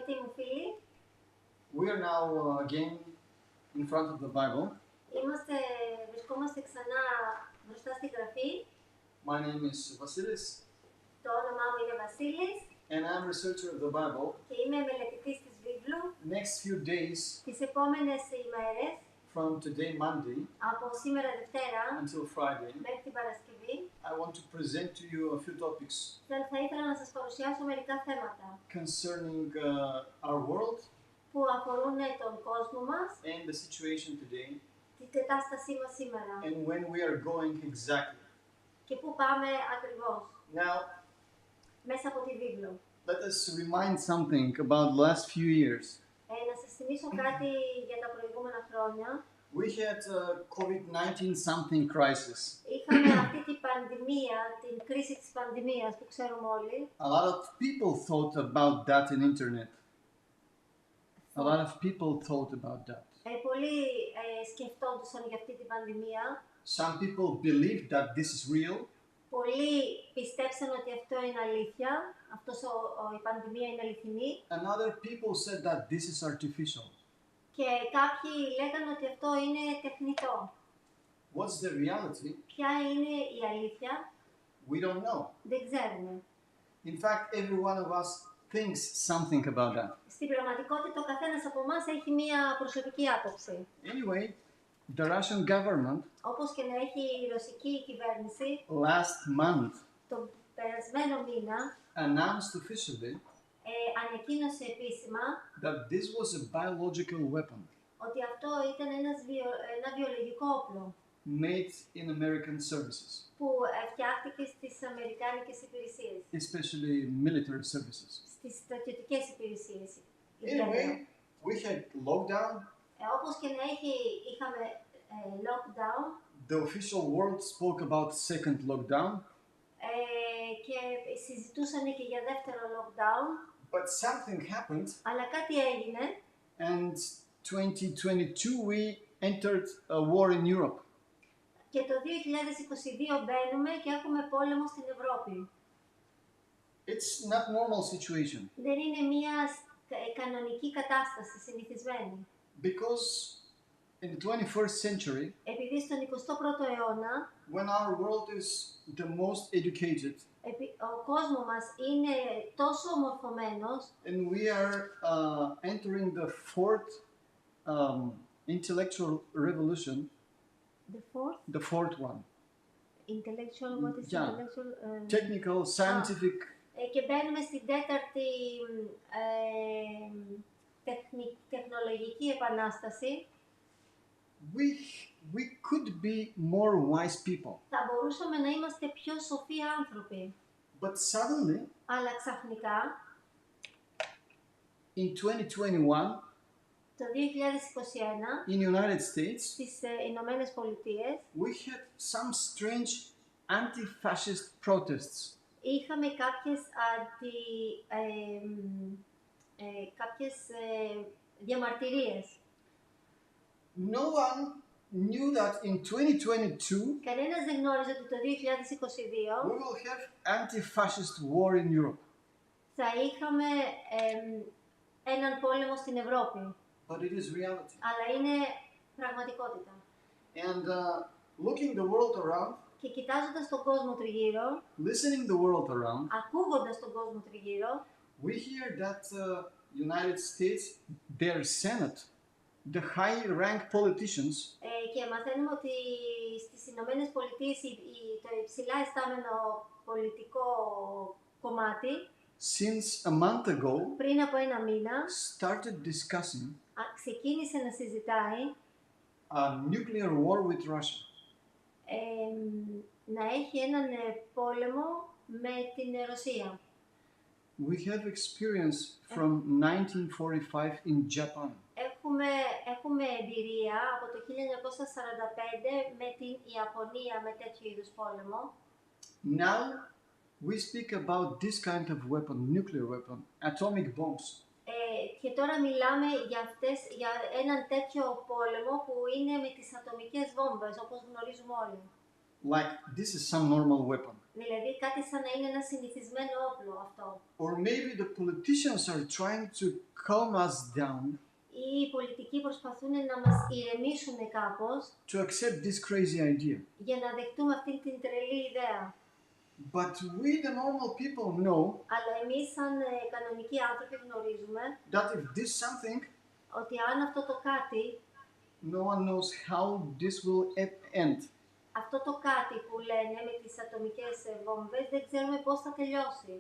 Αγαπητοί μου φίλοι, We are now again in front of the Bible. βρισκόμαστε ξανά μπροστά στη Γραφή. My name is Vasilis, Το όνομά μου είναι Βασίλης and I'm a researcher of the Bible. και είμαι μελετητής της Βίβλου. Next few days, Τις επόμενες ημέρες, from today Monday από σήμερα Δευτέρα until Friday, μέχρι την Παρασκευή, I want to present to you a few topics θα ήθελα να σας παρουσιάσω μερικά θέματα concerning our world που αφορούν τον κόσμο μας, and the situation today, την κατάστασή μας σήμερα and when we are going exactly. και πού πάμε ακριβώς Now, μέσα από τη Βίβλο. let us remind something about the last few years. Να σας θυμίσω κάτι για τα προηγούμενα χρόνια. We had a COVID-19 something crisis. Είχαμε αυτή την πανδημία, την κρίση της πανδημίας που ξέρουμε όλοι. A lot of people thought about that in internet. A lot of people thought about that. Πολλοί σκεφτόντουσαν για αυτή την πανδημία. Some people believed that this is real. Πολλοί πιστέψαν ότι αυτό είναι αλήθεια, η πανδημία είναι αληθινή. And other people said that this is artificial. Και κάποιοι λέγανε ότι αυτό είναι τεχνητό. What's the reality? Ποια είναι η αλήθεια? We don't know. Δεν ξέρουμε. In fact, every one of us thinks something about that. Στην πραγματικότητα ο καθένας από εμάς έχει μία προσωπική άποψη. Anyway, the Russian government Όπως και να έχει η ρωσική κυβέρνηση, last month τον περασμένο μήνα announced officially ανακοίνωσε επίσημα that this was a biological weapon ότι αυτό ήταν ένα βιολογικό όπλο made in American services, που φτιάχτηκε στις αμερικάνικες υπηρεσίες, especially military services. στις στρατιωτικές υπηρεσίες. Anyway, we had lockdown. Όπως και να είχαμε lockdown The official world spoke about second lockdown, και συζητούσαν και για δεύτερο lockdown, but something happened, αλλά κάτι έγινε and 2022 we entered a war in Europe. και το 2022 μπαίνουμε και έχουμε πόλεμο στην Ευρώπη. It's not normal situation Δεν είναι μια κανονική κατάσταση, συνηθισμένη. because in the 21st century, Επειδή στον 21ο αιώνα when our world is the most educated ο κόσμος μας είναι τόσο ομορφωμένος and we are entering the fourth intellectual revolution, the fourth one, intellectual, what is Yeah. intellectual? technical, scientific. Και μπαίνουμε στην τέταρτη τεχνολογική επανάσταση. We could be more wise people, Θα μπορούσαμε να είμαστε πιο σοφοί άνθρωποι. but suddenly Αλλά ξαφνικά, in 2021 το 2021, in United States, στις Ηνωμένες Πολιτείες, we had some strange anti-fascist protests. είχαμε κάποιες διαμαρτυρίες. No one knew that in 2022 Κανένας δεν γνώριζε ότι το 2022 we will have anti-fascist war in Europe. θα είχαμε έναν πόλεμο στην Ευρώπη. But it is reality. Αλλά είναι πραγματικότητα. And looking the world around, Και κοιτάζοντας τον κόσμο τριγύρω, listening the world around, ακούγοντας τον κόσμο τριγύρω, we hear that United States, their Senate, the high-rank politicians και μαθαίνουμε ότι στις Ηνωμένες Πολιτείες το υψηλά ειστάμενο πολιτικό κομμάτι since a month ago πριν από ένα μήνα started discussing ξεκίνησε να συζητάει a nuclear war with Russia. Να έχει έναν πόλεμο με την Ρωσία. We have experience from 1945 in Japan. Έχουμε εμπειρία από το 1945 με την Ιαπωνία με τέτοιου είδους πόλεμο. Now we speak about this kind of weapon, nuclear weapon, atomic bombs. Και τώρα μιλάμε για έναν τέτοιο πόλεμο που είναι με τις ατομικές βόμβες, όπως γνωρίζουμε όλοι. Like this is some normal weapon. Δηλαδή κάτι σαν να είναι ένα συνηθισμένο όπλο αυτό. Or maybe the politicians are trying to calm us down, οι πολιτικοί προσπαθούν να μας ηρεμήσουν κάπως to accept this crazy idea. για να δεχτούμε αυτή την τρελή ιδέα. But we, the normal people, know Αλλά εμείς σαν κανονικοί άνθρωποι γνωρίζουμε that if this something, ότι αν αυτό το κάτι, no one knows how this will end. αυτό το κάτι που λένε με τις ατομικές βόμβες, δεν ξέρουμε πώς θα τελειώσει.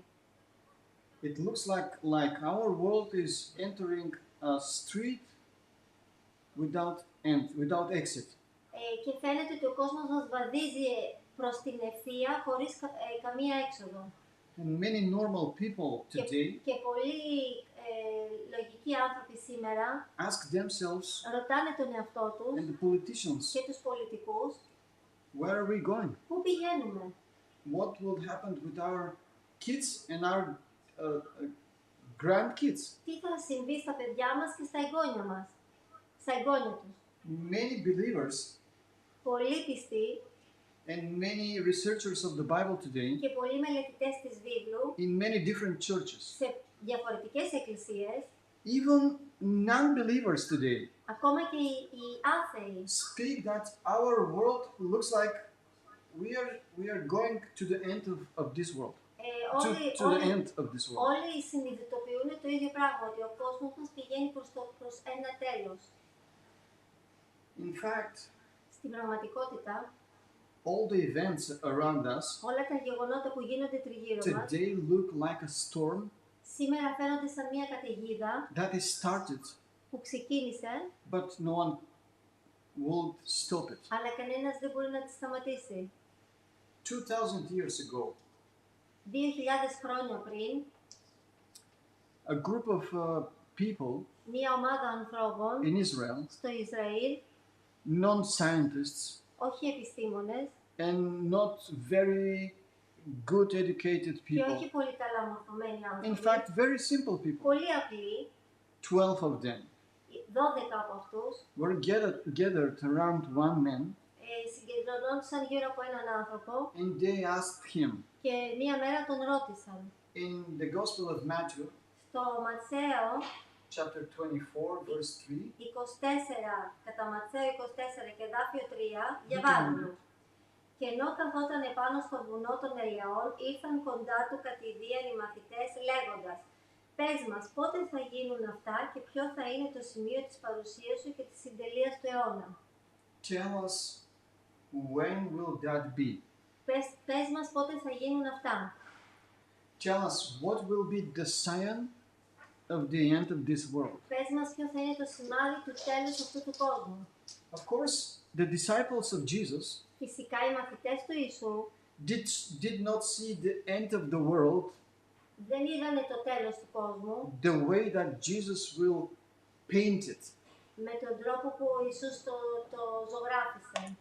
It looks like our world is entering a street without end, without exit. Και φαίνεται ότι ο κόσμος μας βαδίζει προς την ευθεία χωρίς καμία έξοδο. And many normal people today Και πολλοί λογικοί άνθρωποι σήμερα ask themselves ρωτάνε τον εαυτό τους and the politicians, και τους πολιτικούς where are we going? πού πηγαίνουμε, What will happen with our kids and our grandkids? τι θα συμβεί στα παιδιά μας και στα εγγόνια μας, στα εγγόνια τους. Many believers Πολλοί πιστοί and many researchers of the Bible today και πολλοί μελετητές της βίβλου in many different churches, σε διαφορετικές εκκλησίες, even non-believers today, ακόμα και οι άθεοι, speak that our world looks like we are going to the end of this world. To the end of this world. Όλοι συνειδητοποιούν το ίδιο πράγμα, ότι ο κόσμος μας πηγαίνει προς ένα τέλος. In fact, Στην πραγματικότητα, all the events around us όλα τα γεγονότα που γίνονται τριγύρω μας, today look like a storm σήμερα φαίνονται σαν μια καταιγίδα that is started, που ξεκίνησε, but no one will stop it. αλλά κανένας δεν μπορεί να τη σταματήσει. 2,000 years ago, 2.000 χρόνια πριν, a group of people μια ομάδα ανθρώπων in Israel, στο Ισραήλ, non-scientists όχι επιστήμονες and not very good educated και people, όχι πολύ καλά μορφωμένοι in άνθρωποι, fact very simple people, πολύ απλοί, 12 of them, 12 από αυτούς, were gathered around one man, συγκεντρωνόντουσαν γύρω από έναν άνθρωπο and they asked him, και μία μέρα τον ρώτησαν. in the Gospel of Matthew, Στο Ματθαίο chapter 24, verse 3, 24, κατά Ματθαίο 24 και εδάφιο 3, διαβάζουμε. Και ενώ καθόταν επάνω στο βουνό των Ελαιών, ήρθαν κοντά του κατηδίαν οι μαθητές λέγοντας «Πες μας, πότε θα γίνουν αυτά και ποιο θα είναι το σημείο της παρουσίας σου και της συντελείας του αιώνα». tell us when will that be? Πες μας πότε θα γίνουν αυτά. Tell us what will be the sign of the end of this world. Πες μας ποιο θα είναι το σημάδι του τέλους αυτού του κόσμου. Of course, the disciples of Jesus Φυσικά οι μαθητές του Ιησού did not see the end of the world δεν είδανε το τέλος του κόσμου the way that Jesus will paint it. με τον τρόπο που ο Ιησούς το ζωγράφισε.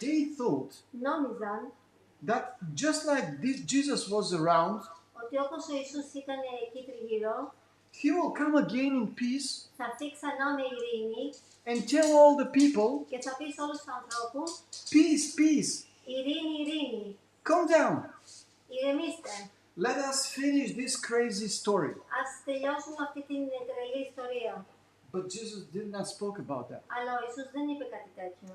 They thought Νόμιζαν that just like Jesus was around, ότι όπως ο Ιησούς ήταν εκεί τριγύρω, he will come again in peace θα έρθει ξανά με ειρήνη and tell all the people, και θα πει σε όλους τους ανθρώπους peace, peace, ειρήνη, ειρήνη, calm down. ηρεμήστε. Let us finish this crazy story. Ας τελειώσουμε αυτή την τρελή ιστορία. But Jesus did not spoke about that. Αλλά ο Ιησούς δεν είπε κάτι τέτοιο.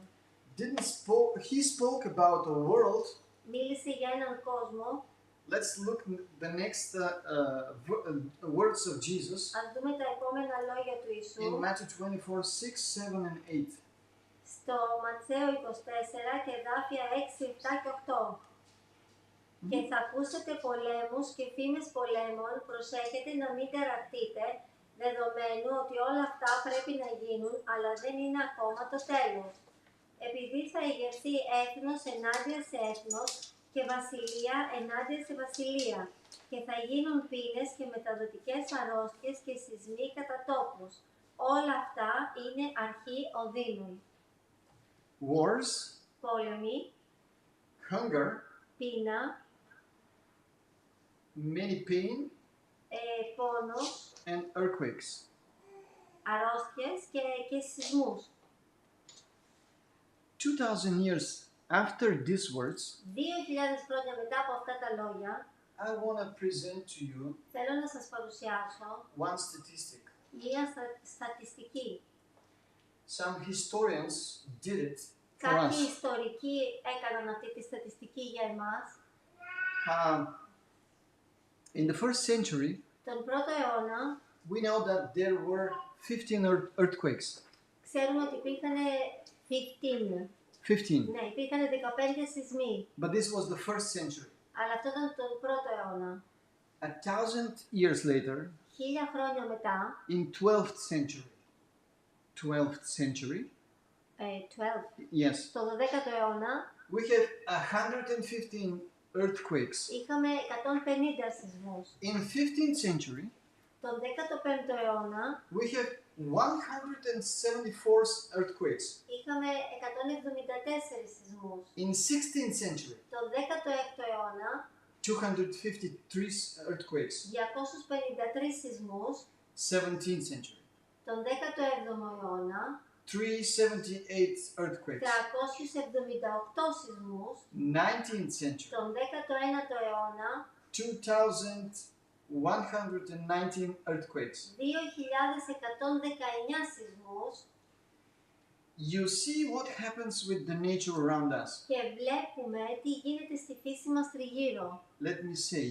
He spoke about a world. Μίλησε για έναν κόσμο. Let's look the next words of Jesus Ας δούμε τα επόμενα λόγια του Ιησού. in Matthew 24, 6, 7 and 8. Στο Ματθαίο 24 και εδάφια 6, 7 και 8. Και θα ακούσετε πολέμους και φήμες πολέμων, προσέχετε να μην τεραχτείτε, δεδομένου ότι όλα αυτά πρέπει να γίνουν, αλλά δεν είναι ακόμα το τέλος. Επειδή θα ηγερθεί έθνος ενάντια σε έθνος και βασιλεία ενάντια σε βασιλεία, και θα γίνουν πείνες και μεταδοτικές αρρώστιες και σεισμοί κατά τόπους. Όλα αυτά είναι αρχή οδύνων. Wars, Πόλεμοι, hunger, πείνα, many pain, πόνος, and earthquakes. αρρώστιες και σεισμούς. 2,000 years after these words, 2.000 χρόνια μετά από αυτά τα λόγια, I want to present to you θέλω να σας παρουσιάσω one statistic. μία στατιστική. Some historians did it for Κάποιοι us. ιστορικοί έκαναν αυτή τη στατιστική για εμάς. In the first century, Τον πρώτο αιώνα we know that there were 15 earthquakes. ξέρουμε ότι υπήρχαν 15. 15. Ναι, υπήρχαν 15 σεισμοί. But this was the first century. Αλλά αυτό ήταν τον πρώτο αιώνα. 1,000 years later, 1000 χρόνια μετά, in 12th century, 12, yes, στο 12ο αιώνα, we have 115 earthquakes. είχαμε 150 σεισμούς. In 15th century, Τον 15ο αιώνα, we have 174 earthquakes. είχαμε 174 σεισμούς. In 16th century, Τον 16ο αιώνα, 253 earthquakes. 253 σεισμούς. 17th century, Τον 17ο αιώνα, 378 earthquakes. 378 σεισμούς. 19th century, Τον 19ο αιώνα, 2,119 earthquakes. 2.119 σεισμούς. You see what happens with the nature around us. Και βλέπουμε τι γίνεται στη φύση μας τριγύρω. Let me say,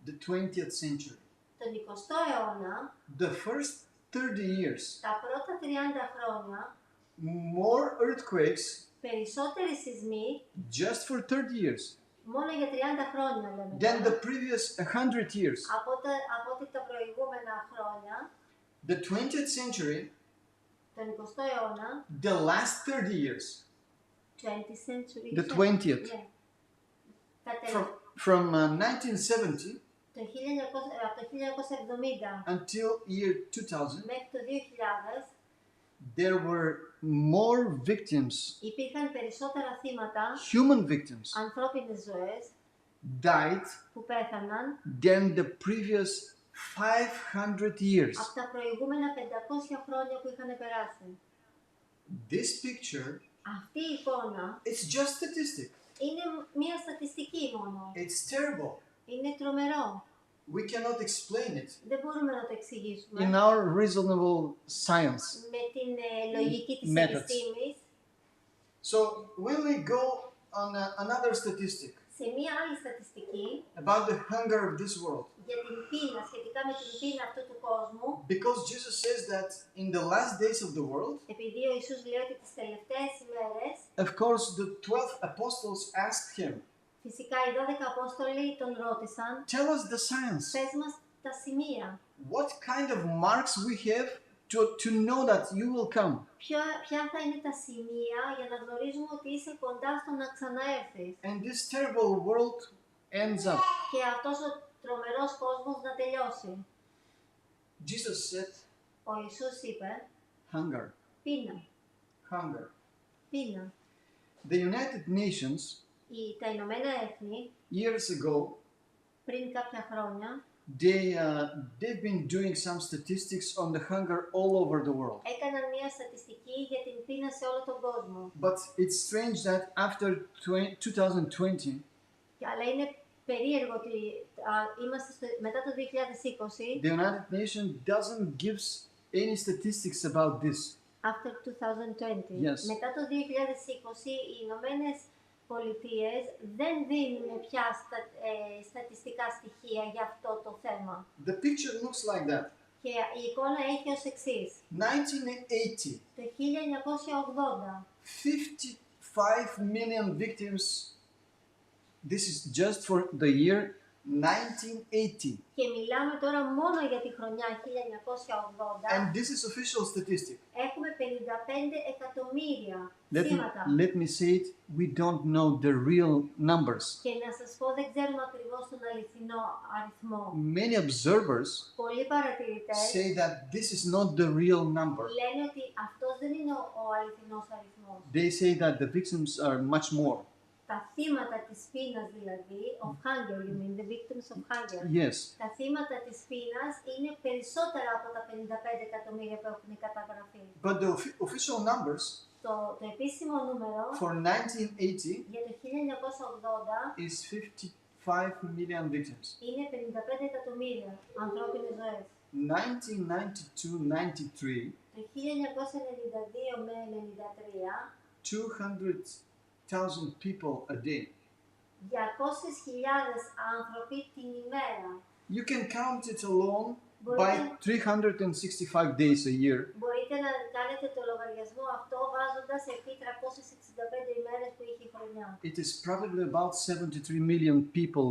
the 20th century. Τον 20ο αιώνα, The first 30 years, τα πρώτα 30 χρόνια, more earthquakes περισσότεροι σεισμοί, just for 30 years μόνο για 30 χρόνια λέμε than the τώρα, previous 100 years. από ότι τα προηγούμενα χρόνια. The 20th century, Τον 20ο αιώνα, the last 30 years, 20th century, the 20th, ναι. from 1970 Από το 1970 until year 2000, μέχρι το 2000 there were more victims, υπήρχαν περισσότερα θύματα, human victims, ανθρώπινες ζωές died που πέθαναν than the previous 500 years. από τα προηγούμενα 500 χρόνια που είχαν περάσει. This picture, Αυτή η εικόνα it's just statistic. είναι μια στατιστική μόνο. It's terrible. Είναι τρομερό. We cannot explain it Δεν μπορούμε να το εξηγήσουμε in our reasonable science. με την λογική της Methods. επιστήμης. So when we go on another statistic Σε μια άλλη στατιστική about the hunger of this world, για την πείνα, σχετικά με την πείνα αυτού του κόσμου, because Jesus says that in the last days of the world, επειδή ο Ιησούς λέει ότι τις τελευταίες ημέρες, of course the 12 apostles asked him, φυσικά οι 12 Απόστολοι τον ρώτησαν, tell us the signs. πες μας τα σημεία. What kind of marks we have to know that you will come? Ποια θα είναι τα σημεία για να γνωρίζουμε ότι είσαι κοντά στο να ξαναέρθεις. And this terrible world ends up. Και αυτός ο τρομερός κόσμος να τελειώσει. Jesus said, Ο Ιησούς είπε, hunger, πείνα, hunger. πείνα. The United Nations, Τα Ηνωμένα Έθνη, years ago, πριν κάποια χρόνια, they've been doing some statistics on the hunger all over the world. έκαναν μια στατιστική για την πείνα σε όλο τον κόσμο. But it's strange that after 2020, Αλλά είναι περίεργο ότι είμαστε μετά το 2020, the United Nations doesn't give any statistics about this. after 2020. Yes. Μετά το 2020 οι Ηνωμένες Πολιτείες δεν δίνουν πια στατιστικά στοιχεία για αυτό το θέμα. The picture looks like that. Και η εικόνα έχει ως εξής. 1980, Το 1980, 55 million victims. This is just for the year 1980. και μιλάμε τώρα μόνο για τη χρονιά 1980, And this is official statistic. έχουμε 55 εκατομμύρια θύματα. Let me say it, we don't know the real numbers. Και να σας πω, δεν ξέρουμε ακριβώς τον αληθινό αριθμό. Many observers Πολλοί παρατηρητές say that this is not the real number. λένε ότι αυτός δεν είναι ο αληθινός αριθμός. They say that the victims are much more. Τα θύματα της πείνας δηλαδή, of hunger, you mean, the victims of hunger. Yes. Τα θύματα της πείνας είναι περισσότερα από τα 55 εκατομμύρια που έχουν καταγραφεί. But the official numbers Το επίσημο νούμερο for 1980 για το 1980 is 55 million victims. Είναι 55 εκατομμύρια ανθρώπινες ζωές. 1992-93, Το 1992 με 93, 200,000 people a day. 200.000 άνθρωποι την ημέρα. You can count it alone by 365 days a year. Μπορείτε να κάνετε το λογαριασμό αυτό βάζοντας επί 365 ημέρες που είχε η χρονιά. It is probably about 73 million people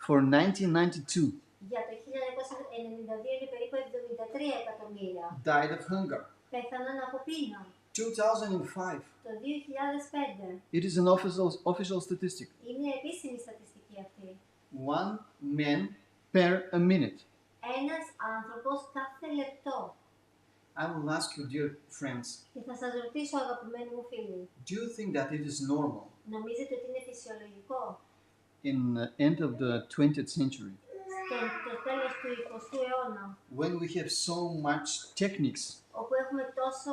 for 1992 Για το 1992 είναι περίπου 73 εκατομμύρια. died of hunger. Πέθαναν από πείνα. 2005. Το 2005 It is an official statistic. είναι επίσημη στατιστική αυτή. 1 man per a minute. Ένας άνθρωπος κάθε λεπτό. I will ask you, dear friends, Και θα σας ρωτήσω, αγαπημένοι μου φίλοι, do you think that it is normal νομίζετε ότι είναι φυσιολογικό in the end of the 20th century στο τέλος του 20ου αιώνα, when we have so much techniques, όπου έχουμε τόσο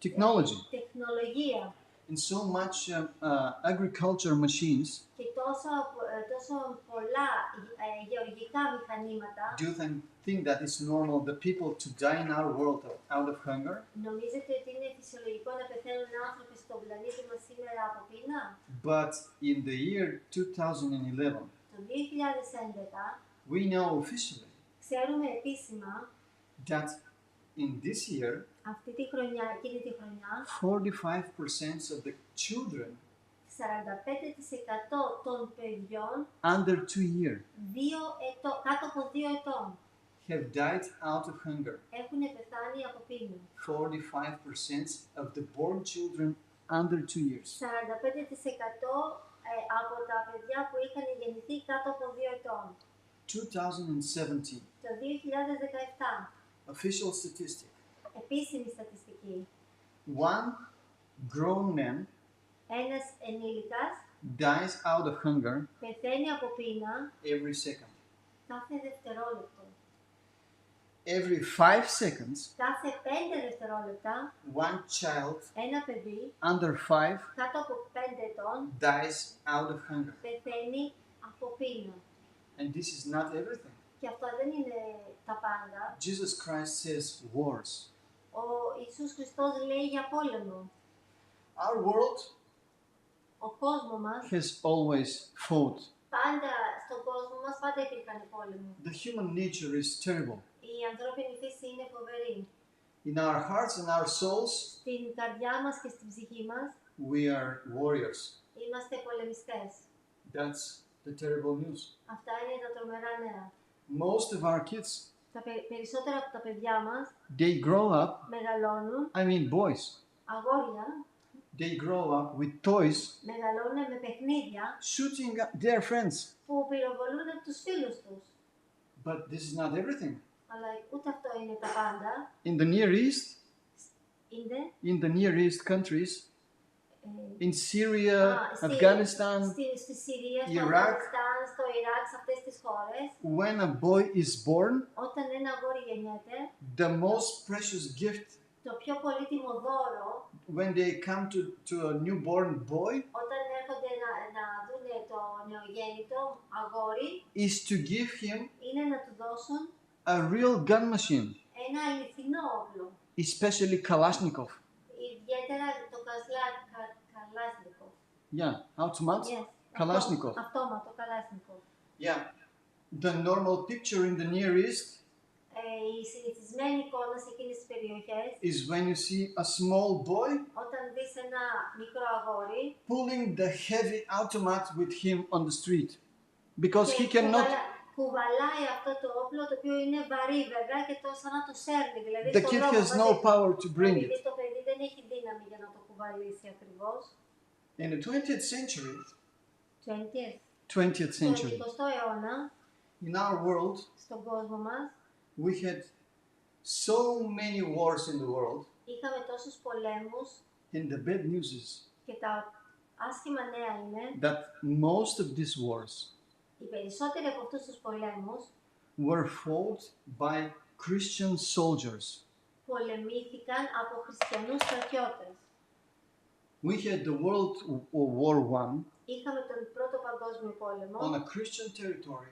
technology, τεχνολογία and so much agriculture machines? και τόσο πολλά γεωργικά μηχανήματα, Do you think that it's normal the people to die in our world out of hunger? νομίζετε ότι είναι φυσιολογικό να πεθαίνουν άνθρωποι στον πλανήτη μας σήμερα από πείνα? But in the year 2011, Το 2011 we know officially ξέρουμε επίσημα that in this year, αυτή τη χρονιά, εκείνη τη χρονιά, 45% of the children 45% των παιδιών under 2 years κάτω από 2 ετών have died out of hunger. έχουν πεθάνει από πείνα. 45% of the born children under 2 years. 45% από τα παιδιά που είχαν γεννηθεί κάτω από 2 ετών. 2017, Το 2017, official statistic. επίσημη στατιστική, One grown man ένας ενήλικας dies out of hunger πεθαίνει από πείνα every second. κάθε δευτερόλεπτο. Every 5 seconds, Κάθε 5 δευτερόλεπτα, one child ένα παιδί under 5 κάτω από 5 ετών dies out of hunger. πεθαίνει από πείνα. And this is not everything. Και αυτό δεν είναι τα πάντα. Jesus Christ says wars. Ο Ιησούς Χριστός λέει για πόλεμο. Our world Ο κόσμος μας, has always fought. πάντα στον κόσμο μας πάντα υπήρχαν πόλεμοι. The human nature is terrible. Η ανθρώπινη φύση είναι φοβερή. In our hearts and our souls, Στην καρδιά μας και στην ψυχή μας we are warriors. είμαστε πολεμιστές. That's the terrible news. Αυτά είναι τα τρομερά νέα. Most of our kids, Τα περισσότερα από τα παιδιά μας they grow up, μεγαλώνουν, I mean boys, αγόρια, they grow up with toys, μεγαλώνουν με παιχνίδια shooting at their friends. που πυροβολούν τους φίλους τους. But this is not everything. Αλλά ούτε αυτό είναι τα πάντα. In the Near East, Είναι in the Near East countries, in Syria, στη Afghanistan, Συρία, στο Iraq, Αφγανιστάν, στο Ιράκ, σε αυτές τις χώρες, when a boy is born, όταν ένα αγόρι γεννιέται, the most precious gift το πιο πολύτιμο δώρο, when they come to a newborn boy όταν έρχονται να δουν το νεογέννητο αγόρι, is to give him είναι να του δώσουν a real gun machine, ένα αληθινό όπλο. especially Kalashnikov. Ιδιαίτερα το Καλάσνικο. Yeah, automat? Yes. Kalashnikov. Αυτόματο Καλάσνικο. Yeah. The normal picture in the Near East Η συνηθισμένη εικόνα σε εκείνες τις περιοχές, is when you see a small boy όταν δεις ένα μικρό αγόρι pulling the heavy automat with him on the street because he και cannot. κουβαλάει αυτό το όπλο, το οποίο είναι βαρύ βέβαια και σαν να το σέρνει. Δηλαδή The kid has no power to bring it. Το παιδί δεν έχει δύναμη για να το κουβαλήσει ακριβώς. In the 20th century, 20th century, στον 20ο αιώνα, in our world, στον κόσμο μας, we had so many wars in the world, είχαμε τόσους πολέμους and the bad news is και τα άσχημα νέα είναι that most of these wars οι περισσότεροι από αυτούς τους πολέμους were fought by Christian soldiers. πολεμήθηκαν από χριστιανούς στρατιώτες. We had the World War I Είχαμε τον Πρώτο Παγκόσμιο Πόλεμο on a Christian territory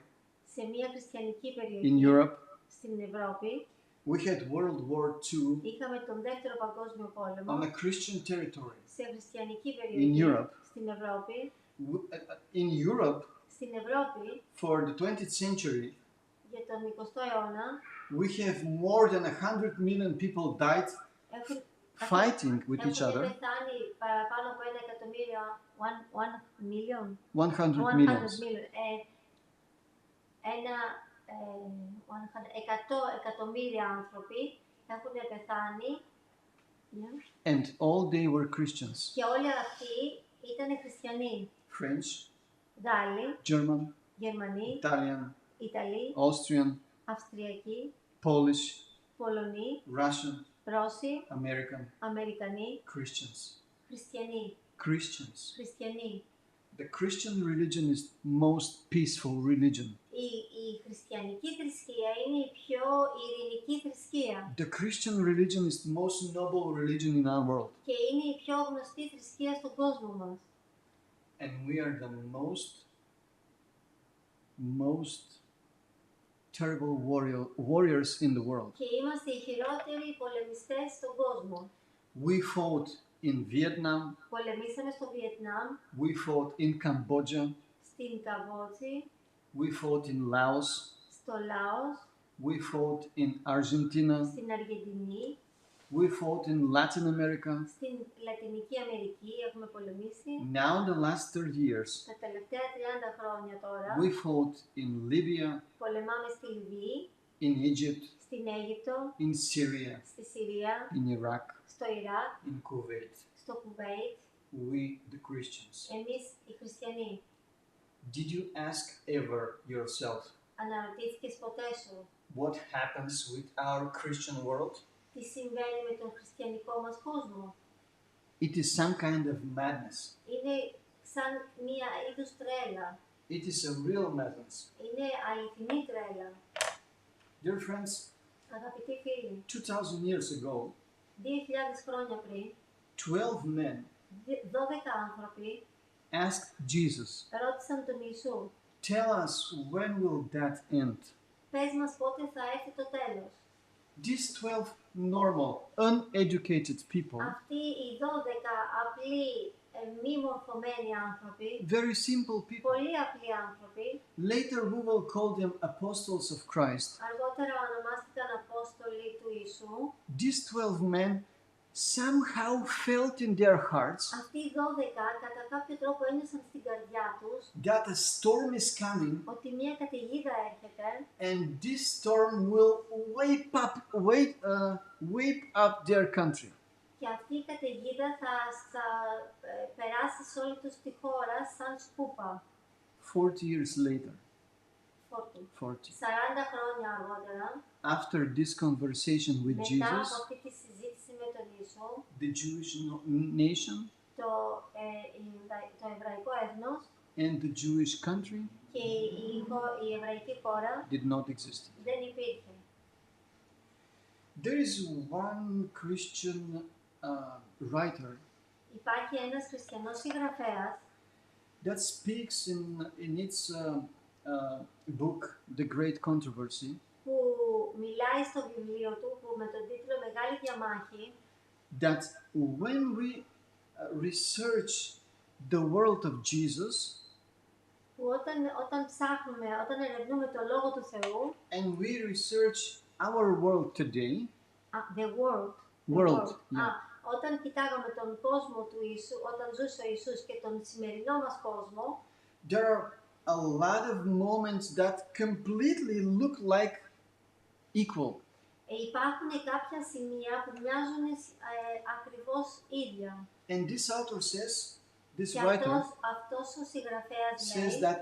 σε μια χριστιανική περιοχή in Europe. στην Ευρώπη. We had World War II Είχαμε τον Δεύτερο Παγκόσμιο Πόλεμο on a Christian territory σε χριστιανική in περιοχή Europe. στην Ευρώπη. In Europe, Στην Ευρώπη, for the 20th century, για τον 20ο αιώνα, we have more than 100 million people died έχουν fighting with each έχουν other. πεθάνει παραπάνω από 1 εκατομμύριο, 1 million, 100 100 millions. million, 100 εκατομμύρια άνθρωποι έχουν πεθάνει. Yeah. And all they were Christians. Και όλοι αυτοί ήταν χριστιανοί. French, Γάλλοι, German, Γερμανοί, Italian, Ιταλοί, Austrian, Αυστριακοί, Polish, Πολωνοί, Russian, Ρώσοι, American, Αμερικανοί, Christians. Χριστιανοί. Christians. Χριστιανοί. The Christian religion is most peaceful religion. Η χριστιανική θρησκεία είναι η πιο ειρηνική θρησκεία. The Christian religion is the most noble religion in our world. Και είναι η πιο γνωστή θρησκεία στον κόσμο μας. And we are the most terrible warriors in the world. Και είμαστε οι χειρότεροι πολεμιστές στον κόσμο. We fought in Vietnam. Πολεμήσαμε στο Βιετνάμ, We fought in Cambodia. στην Καμπότζη, We fought in Laos. στο Λάος, We fought in Argentina. στην Αργεντινή, We fought in Latin America. στην Λατινική Αμερική έχουμε πολεμήσει. Now, in the last 30 years, Τα τελευταία 30 χρόνια τώρα we fought in Libya, πολεμάμε στη Λιβύη, in Egypt, στην Αίγυπτο, in Syria, στη Συρία, in Iraq, στο Ιράκ, in Kuwait. στο Κουβέιτ, We, the Christians. εμείς οι χριστιανοί. Did you ask ever yourself, Αναρωτήθηκες ποτέ σου what happens with our Christian world? τι συμβαίνει με τον χριστιανικό μας κόσμο? It is some kind of madness. Είναι σαν μία είδους τρέλα. It is a real madness. Είναι αληθινή τρέλα. Dear friends, Αγαπητοί φίλοι, 2000 years ago, 2000 χρόνια πριν, 12 men 12 άνθρωποι asked Jesus, ρώτησαν τον Ιησού, tell us when will that end? πες μας πότε θα έρθει το τέλος. These 12 normal, uneducated people, Αυτοί οι 12 απλοί, μη μορφωμένοι άνθρωποι, very simple people, πολύ απλοί άνθρωποι, later we will call them apostles of Christ. αργότερα ονομάστηκαν Απόστολοι του Ιησού. These 12 men somehow felt in their hearts Αυτοί οι 12 κατά κάποιο τρόπο ένιωσαν στην καρδιά τους that a storm is coming, ότι μια καταιγίδα έρχεται and this storm will wipe up their country. και αυτή η καταιγίδα θα περάσει σε όλη τους τη χώρα σαν σκούπα. 40 years later, 40 χρόνια αργότερα, after this conversation with μετά Jesus, από αυτή τη συζήτηση με τον Ιησού, the Jewish nation το εβραϊκό έθνος and the Jewish country και η εβραϊκή χώρα did not exist. δεν υπήρχε. There is one Christian writer Υπάρχει ένας χριστιανός συγγραφέας that speaks in its book, The Great Controversy, που μιλάει στο βιβλίο του που με τον τίτλο Μεγάλη Διαμάχη, that when we research the world of Jesus που όταν ψάχνουμε, όταν ερευνούμε το Λόγο του Θεού, and we research our world today, όταν κοιτάγαμε τον κόσμο του Ιησού, όταν ζούσε ο Ιησούς και τον σημερινό μας κόσμο, there are a lot of moments that completely look like equal. Υπάρχουν κάποια σημεία που μοιάζουν ακριβώς ίδια. And this author says, this Και writer αυτός ο συγγραφέας says λέει, that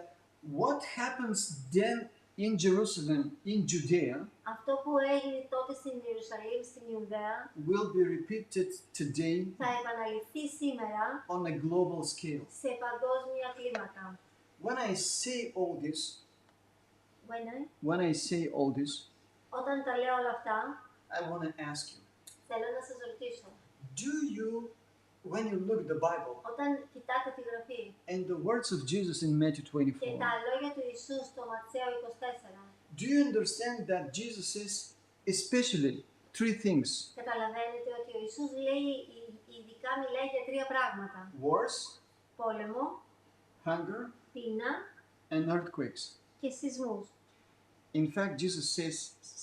what happens then in Jerusalem, in Judea, αυτό που έγινε τότε στην Ιερουσαλήμ, στην Ιουδαία, will be repeated today θα επαναληφθεί σήμερα on a global scale. σε παγκόσμια κλίμακα. When I say all this, Όταν τα λέω όλα αυτά, I want to ask you, θέλω να σας ρωτήσω, do you when you look at the Bible Όταν κοιτάτε τη Γραφή and the words of Jesus in Matthew και 24, τα λόγια του Ιησού στο Ματθαίο 24, do you understand that Jesus says especially three things? καταλαβαίνετε ότι ο Ιησούς ειδικά μιλάει για τρία πράγματα. Wars, Πόλεμο, hunger, πείνα and earthquakes. και σεισμούς. In fact, Jesus says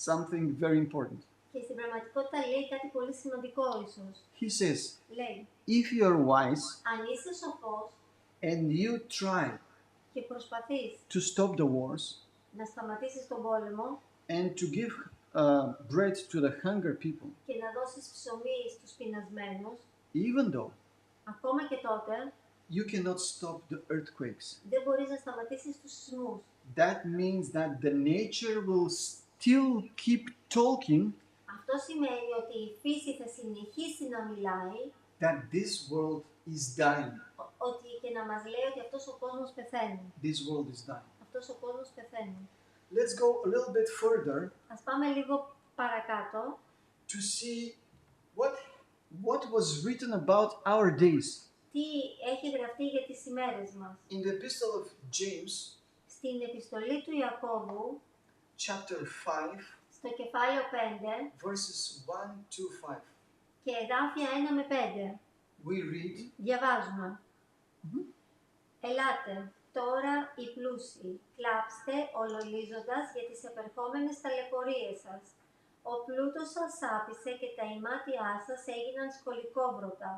something very important. Και στην πραγματικότητα λέει κάτι πολύ σημαντικό ο Ιησούς. He says, Λέει, if you are wise αν είσαι σοφός and you try και προσπαθείς to stop the wars να σταματήσεις τον πόλεμο and to give bread to the hunger people, και να δώσεις ψωμί στους πεινασμένους, even though ακόμα και τότε you cannot stop the earthquakes, δεν μπορείς να σταματήσεις τους σεισμούς. that means that the nature will still keep talking Αυτό σημαίνει ότι η φύση θα συνεχίσει να μιλάει, that this world is dying. ότι και να μας λέει ότι αυτός ο κόσμος πεθαίνει. This world is dying. Αυτός ο κόσμος πεθαίνει. Let's go a little bit further Ας πάμε λίγο παρακάτω to see what was written about our days. τι έχει γραφτεί για τις ημέρες μας. In the epistle of James, Στην επιστολή του Ιακώβου, chapter 5, στο κεφάλαιο 5 verses 1 to 5, και εδάφια 1 με 5, we read, διαβάζουμε. Ελάτε, τώρα οι πλούσιοι, κλάψτε ολολίζοντας για τις επερχόμενες ταλαιπωρίες σας. Ο πλούτος σας άπησε και τα ημάτια σας έγιναν σκολικόβρωτα.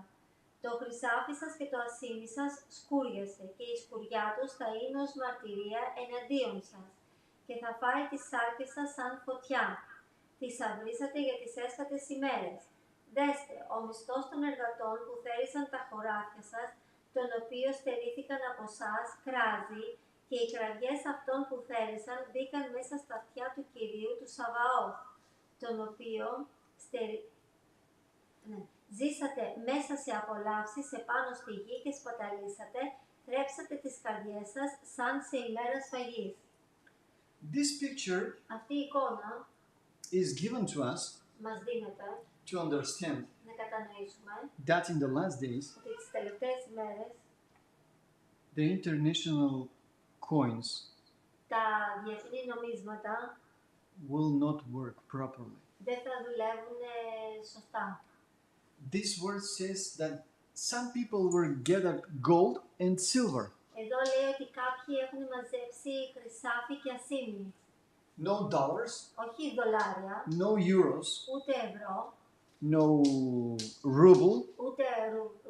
Το χρυσάφι σας και το ασίμι σας σκούριασε και η σκουριά τους θα είναι ως μαρτυρία εναντίον σας και θα φάει τις σάρκες σας σαν φωτιά. Τις αυρίσατε για τις έσχατες ημέρες. Δέστε, ο μισθός των εργατών που θέρισαν τα χωράφια σας, τον οποίο στερήθηκαν από εσάς, κράζει και οι κραυγές αυτών που θέρισαν μπήκαν μέσα στα αυτιά του Κυρίου του Σαβαώθ, τον οποίο ζήσατε μέσα σε απολαύσεις επάνω στη γη και σπαταλήσατε, θρέψατε τις καρδιές σας σαν σε ημέρα σφαγής. this picture Αυτή η εικόνα is given to us μας δίνεται to understand να κατανοήσουμε that in the last days, ότι τις τελευταίες ημέρες the international coins τα διεθνή νομίσματα will not work properly. δεν θα δουλεύουν σωστά. This word says that some people were gathered gold and silver, Εδώ λέει ότι κάποιοι έχουν μαζέψει χρυσάφι και ασίμι. no dollars, Όχι δολάρια, no euros, ούτε ευρώ, no ruble, ούτε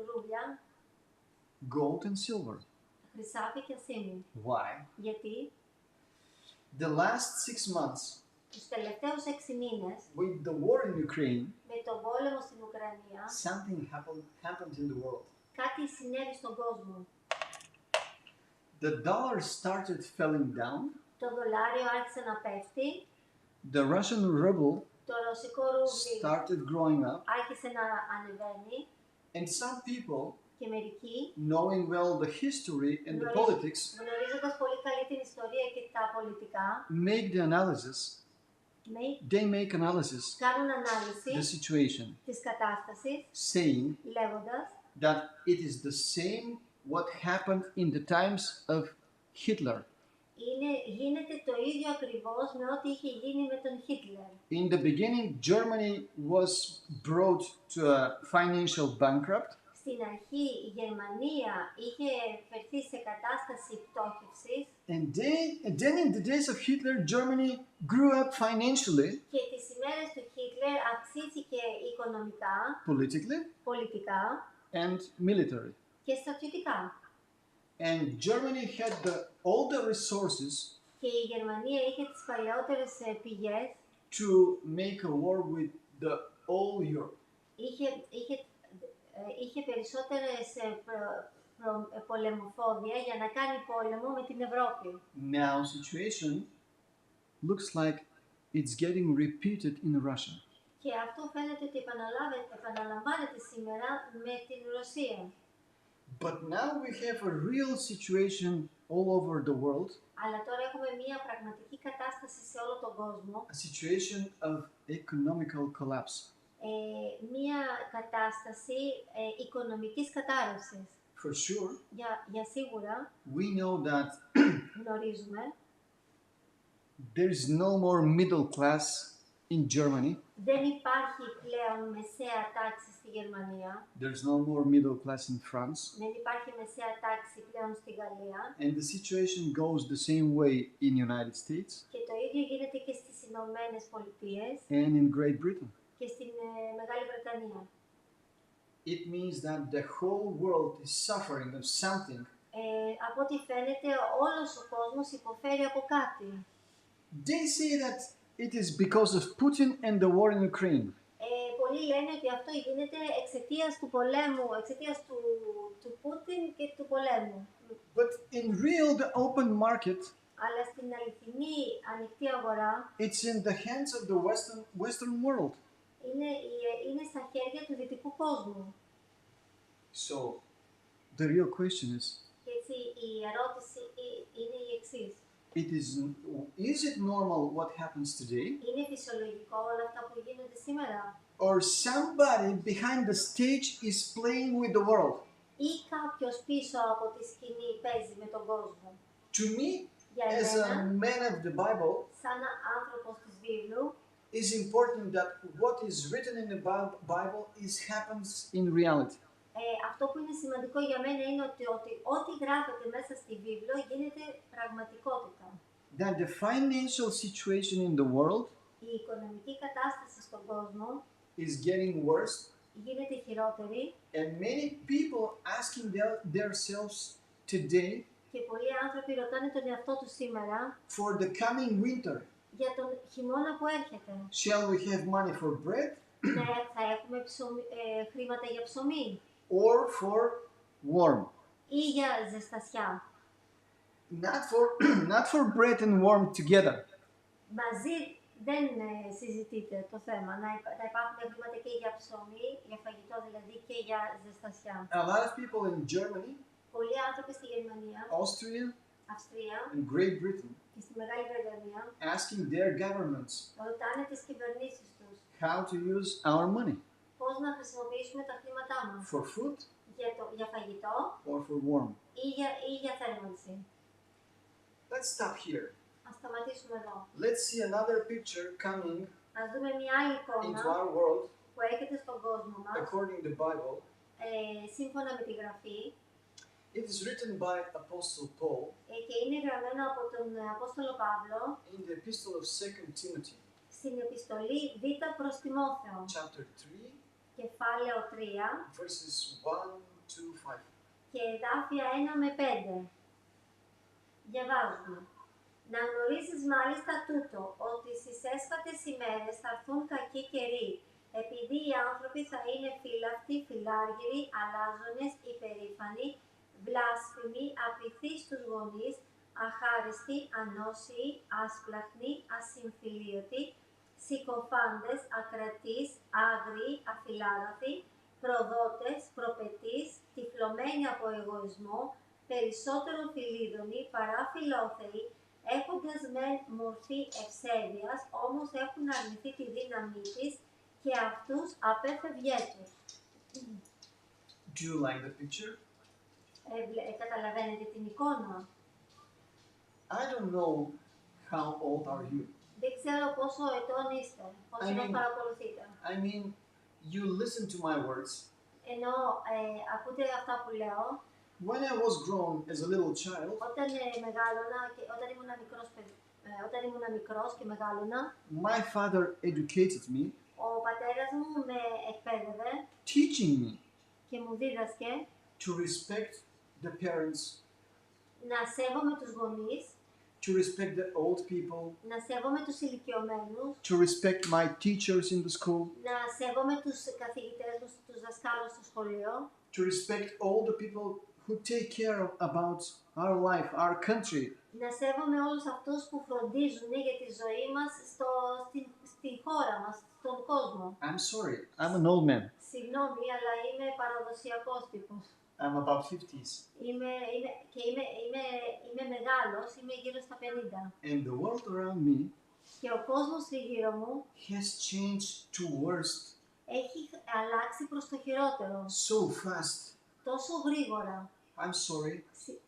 ρούβλια, gold and silver. χρυσάφι και ασίμι. Why? Γιατί The last 6 months τους τελευταίους 6 μήνες with the war in Ukraine, με τον πόλεμο στην Ουκρανία something happened in the world. κάτι συνέβη στον κόσμο. The dollar started falling down, Το δολάριο άρχισε να πέφτει, the Russian ruble το ρωσικό ρούβλι started growing up, άρχισε να ανεβαίνει and some people, και μερικοί, knowing well the history and the politics, γνωρίζοντας πολύ καλή την ιστορία και τα πολιτικά, make the analysis. They make analysis κάνουν the ανάλυση situation, της κατάστασης, saying λέγοντας that it is the same what happened in the times of Hitler. γίνεται το ίδιο ακριβώς με ό,τι είχε γίνει με τον Χίτλερ. In the beginning, Germany was brought to a financial bankrupt, Στην αρχή η Γερμανία είχε φερθεί σε κατάσταση πτώχευσης and then in the days of Hitler, Germany grew up financially, και τις ημέρες του Χίτλερ αυξήθηκε οικονομικά, politically, πολιτικά and military. και στρατιωτικά. And Germany had all the resources Και η Γερμανία είχε τις παλαιότερες πηγές, to make a war with the all Europe. είχε περισσότερες πολεμοφόδια για να κάνει πόλεμο με την Ευρώπη. Now situation looks like it's getting repeated in Russia. Και αυτό φαίνεται ότι επαναλαμβάνεται σήμερα με την Ρωσία. But now we have a real situation all over the world, Αλλά τώρα έχουμε μια πραγματική κατάσταση σε όλο τον κόσμο, a situation of economical collapse. μία κατάσταση οικονομικής κατάρρευσης. For sure, Για σίγουρα we know that γνωρίζουμε there is no more middle class in Germany. δεν υπάρχει πλέον μεσαία τάξη στη Γερμανία. There's no more middle class in France. Δεν υπάρχει μεσαία τάξη πλέον στη Γαλλία. And the situation goes the same way in United States Και το ίδιο γίνεται και στις Ηνωμένες Πολιτείες and in Great Britain. και στην Μεγάλη Βρετανία. It means that the whole world is suffering of something. Από ό,τι φαίνεται όλος ο κόσμος υποφέρει από κάτι. They say that it is because of Putin and the war in Ukraine. Πολλοί λένε ότι αυτό γίνεται εξαιτίας του πολέμου, εξαιτίας του Πούτιν και του πολέμου. But in real, the open market, Αλλά στην αληθινή ανοιχτή αγορά it's in the hands of the Western world. είναι στα χέρια του δυτικού κόσμου. So, the real question is, Και έτσι η ερώτηση είναι η εξής. Is it normal what happens today? Είναι φυσιολογικό όλα αυτά που γίνονται σήμερα? Or somebody behind the stage is playing with the world? Ή κάποιος πίσω από τη σκηνή παίζει με τον κόσμο? To me, Για as a εμένα, man of the Bible, σαν άνθρωπος της Βίβλου, it's important that what is written in the Bible happens in reality. Αυτό που είναι σημαντικό για μένα είναι ότι ό,τι γράφεται μέσα στη Βίβλο γίνεται πραγματικότητα. That the financial situation in the world Η οικονομική κατάσταση στον κόσμο is getting worse, γίνεται χειρότερη and many people asking themselves today και πολλοί άνθρωποι ρωτάνε τον εαυτό τους σήμερα for the coming winter. για τον χειμώνα που έρχεται. Shall we have money for bread Θα έχουμε χρήματα για ψωμί or for warm? ή για ζεστασιά? Not for bread and warm together. Μαζί δεν συζητείται το θέμα. Να υπάρχουν χρήματα και για ψωμί, για φαγητό δηλαδή και για ζεστασιά. A lot of people in Germany, Πολλοί άνθρωποι στη Γερμανία, Austria, Αυστρία and Great Britain και στη Μεγάλη Βρετανία asking their governments ρωτάνε τις κυβερνήσεις τους how to use our money πώς να χρησιμοποιήσουμε τα χρήματά μας for food για φαγητό or for warm. ή για θέρμανση. Let's stop here. Ας σταματήσουμε εδώ. Let's see another picture coming Ας δούμε μια άλλη into εικόνα our world που έρχεται στον κόσμο μας, according to the Bible. σύμφωνα με τη Γραφή, It is written by Apostle Paul και είναι γραμμένο από τον Απόστολο Παύλο in the epistle of 2 Timothy, στην επιστολή Β προς Τιμόθεο, chapter 3, κεφάλαιο 3 verses 1 to 5. και εδάφια 1 με 5. Διαβάζουμε. Να γνωρίζεις μάλιστα τούτο, ότι στις έσχατες ημέρες θα έρθουν κακοί καιροί, επειδή οι άνθρωποι θα είναι φύλαυτοι, φιλάργυροι, αλάζονες, υπερήφανοι, βλάσφημοι, απειθείς στους γονείς, αχάριστοι, ανώσιοι, άσπλαχνοι, ασυμφιλίωτοι, συκοφάντες, ακρατείς, άγριοι, αφιλάγαθοι, προδότες, προπετείς, τυφλωμένοι από εγωισμό, περισσότερο φιλίδωνοι παρά φιλόθεοι, έχοντας μεν μορφή ευσέβειας, όμως έχουν αρνηθεί τη δύναμή της και αυτούς απέφευγέτους. Do you like the picture? Καταλαβαίνετε την εικόνα? I don't know how old are you. Δεν ξέρω πόσο ετών είστε, πόσο μας παρακολουθείτε. I mean, you listen to my words. Ενώ ακούτε αυτά που λέω. When I was grown as a little child, Όταν μεγάλωνα και όταν ήμουν μικρός και μεγάλωνα, my father educated me, ο πατέρας μου με εκπαίδευε teaching me και μου δίδασκε to respect the parents, να σέβομαι τους γονείς, to respect the old people, να σέβομαι τους ηλικιωμένους, to respect my teachers in the school, να σέβομαι τους καθηγητές μου, τους δασκάλους στο σχολείο, to respect all the people who take care about our life, our country. να σέβομαι όλους αυτούς που φροντίζουν για τη ζωή μας στη χώρα μας, στον κόσμο. I'm sorry, I'm an old man. Συγγνώμη, αλλά είμαι παραδοσιακός τύπος. I'm about 50s. Είμαι μεγάλος, είμαι γύρω στα 50. And the world around me Και ο κόσμος γύρω μου has changed to worse έχει αλλάξει προς το χειρότερο. So fast. Τόσο γρήγορα. I'm sorry.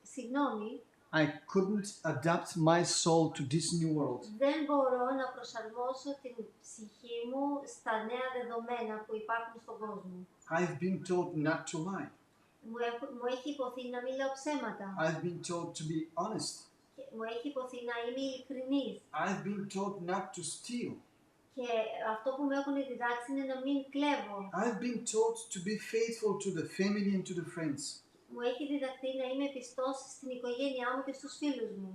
Συγγνώμη, I couldn't adapt my soul to this new world. δεν μπορώ να προσαρμόσω την ψυχή μου στα νέα δεδομένα που υπάρχουν στον κόσμο. I've been told not to lie. Μου έχει υποθεί να μην λέω ψέματα. I've been told to be honest. Μου έχει υποθεί να είμαι ειλικρινής. I've been told not to steal. Και αυτό που με έχουν διδάξει είναι να μην κλέβω. I've been told to be faithful to the family and to the friends. Μου έχει διδαχθεί να είμαι πιστός στην οικογένειά μου και στους φίλους μου.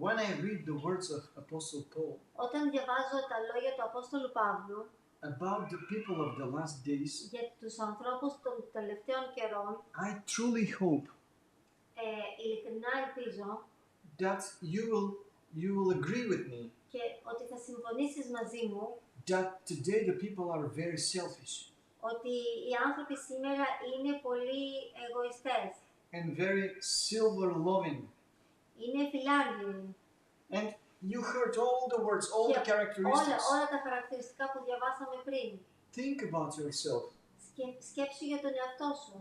When I read the words of Apostle Paul Όταν διαβάζω τα λόγια του Απόστολου Παύλου about the people of the last days, για τους ανθρώπους των τελευταίων καιρών, I truly hope ειλικρινά ελπίζω that you will agree with me και ότι θα συμφωνήσεις μαζί μου that today the people are very selfish ότι οι άνθρωποι σήμερα είναι πολύ εγωιστές, and very silver loving. είναι φιλάργυροι. And you heard all the words, all the characteristics. όλα τα χαρακτηριστικά που διαβάσαμε πριν. Think about yourself. Σκέψου για τον εαυτό σου.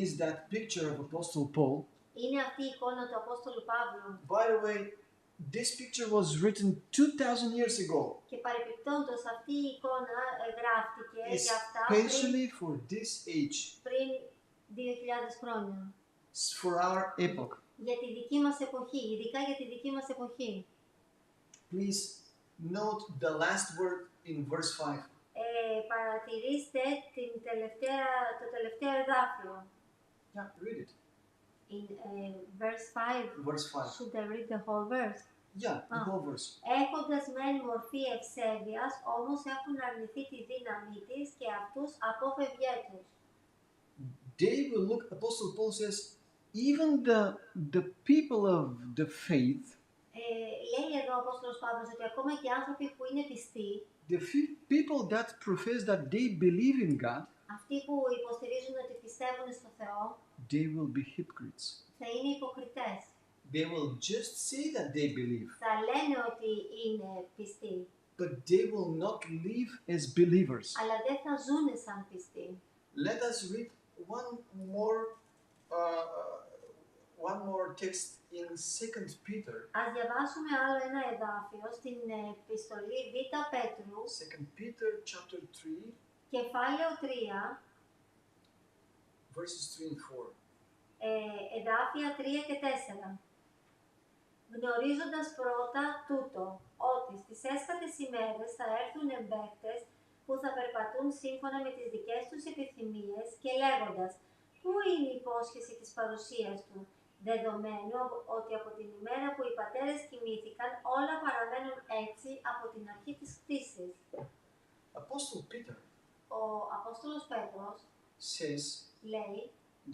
Is that picture of Apostle Paul? Είναι αυτή η εικόνα του Απόστολου Παύλου. By the way, this picture was written 2000 years ago. Και παρεπιπτόντως αυτή η εικόνα γράφτηκε για αυτά Especially for this age. πριν 2000 χρόνια. For our epoch. Για τη δική μας εποχή, ειδικά για τη δική μας εποχή. Please note the last word in verse 5. Παρατηρήστε το τελευταίο εδάφιο. Yeah, read it. In verse 5. Verse 5. Should I read the whole verse? Yeah, the whole verse. Έχοντας μεν μορφή ευσέβειας, όμως έχουν αρνηθεί τη δύναμή της και αυτούς απόφευγέ τους. They will look, Apostle Paul says, even the people of the faith, λέει εδώ ο Απόστολος Παύλος ότι ακόμα και οι άνθρωποι που είναι πιστοί, the people that profess that they believe in God, αυτοί που υποστηρίζουν ότι πιστεύουν στο Θεό, they will be hypocrites. θα είναι υποκριτές. They will just say that they believe, Θα λένε ότι είναι πιστοί, but they will not live as believers. αλλά δεν θα ζουνε σαν πιστοί. Let us read one more text in 2 Peter. Ας διαβάσουμε άλλο ένα εδάφιο στην επιστολή Β' Πέτρου, 2 Peter chapter 3, κεφάλαιο 3, verses 3 and 4. εδάφια 3 και 4. Γνωρίζοντας πρώτα τούτο, ότι στις έσχατες ημέρες θα έρθουν εμπαίκτες που θα περπατούν σύμφωνα με τις δικές τους επιθυμίες και λέγοντας «Πού είναι η υπόσχεση της παρουσίας του», δεδομένου ότι από την ημέρα που οι πατέρες κοιμήθηκαν όλα παραμένουν έτσι από την αρχή της κτήσης. Apostle Peter Ο Απόστολος Πέτρος says λέει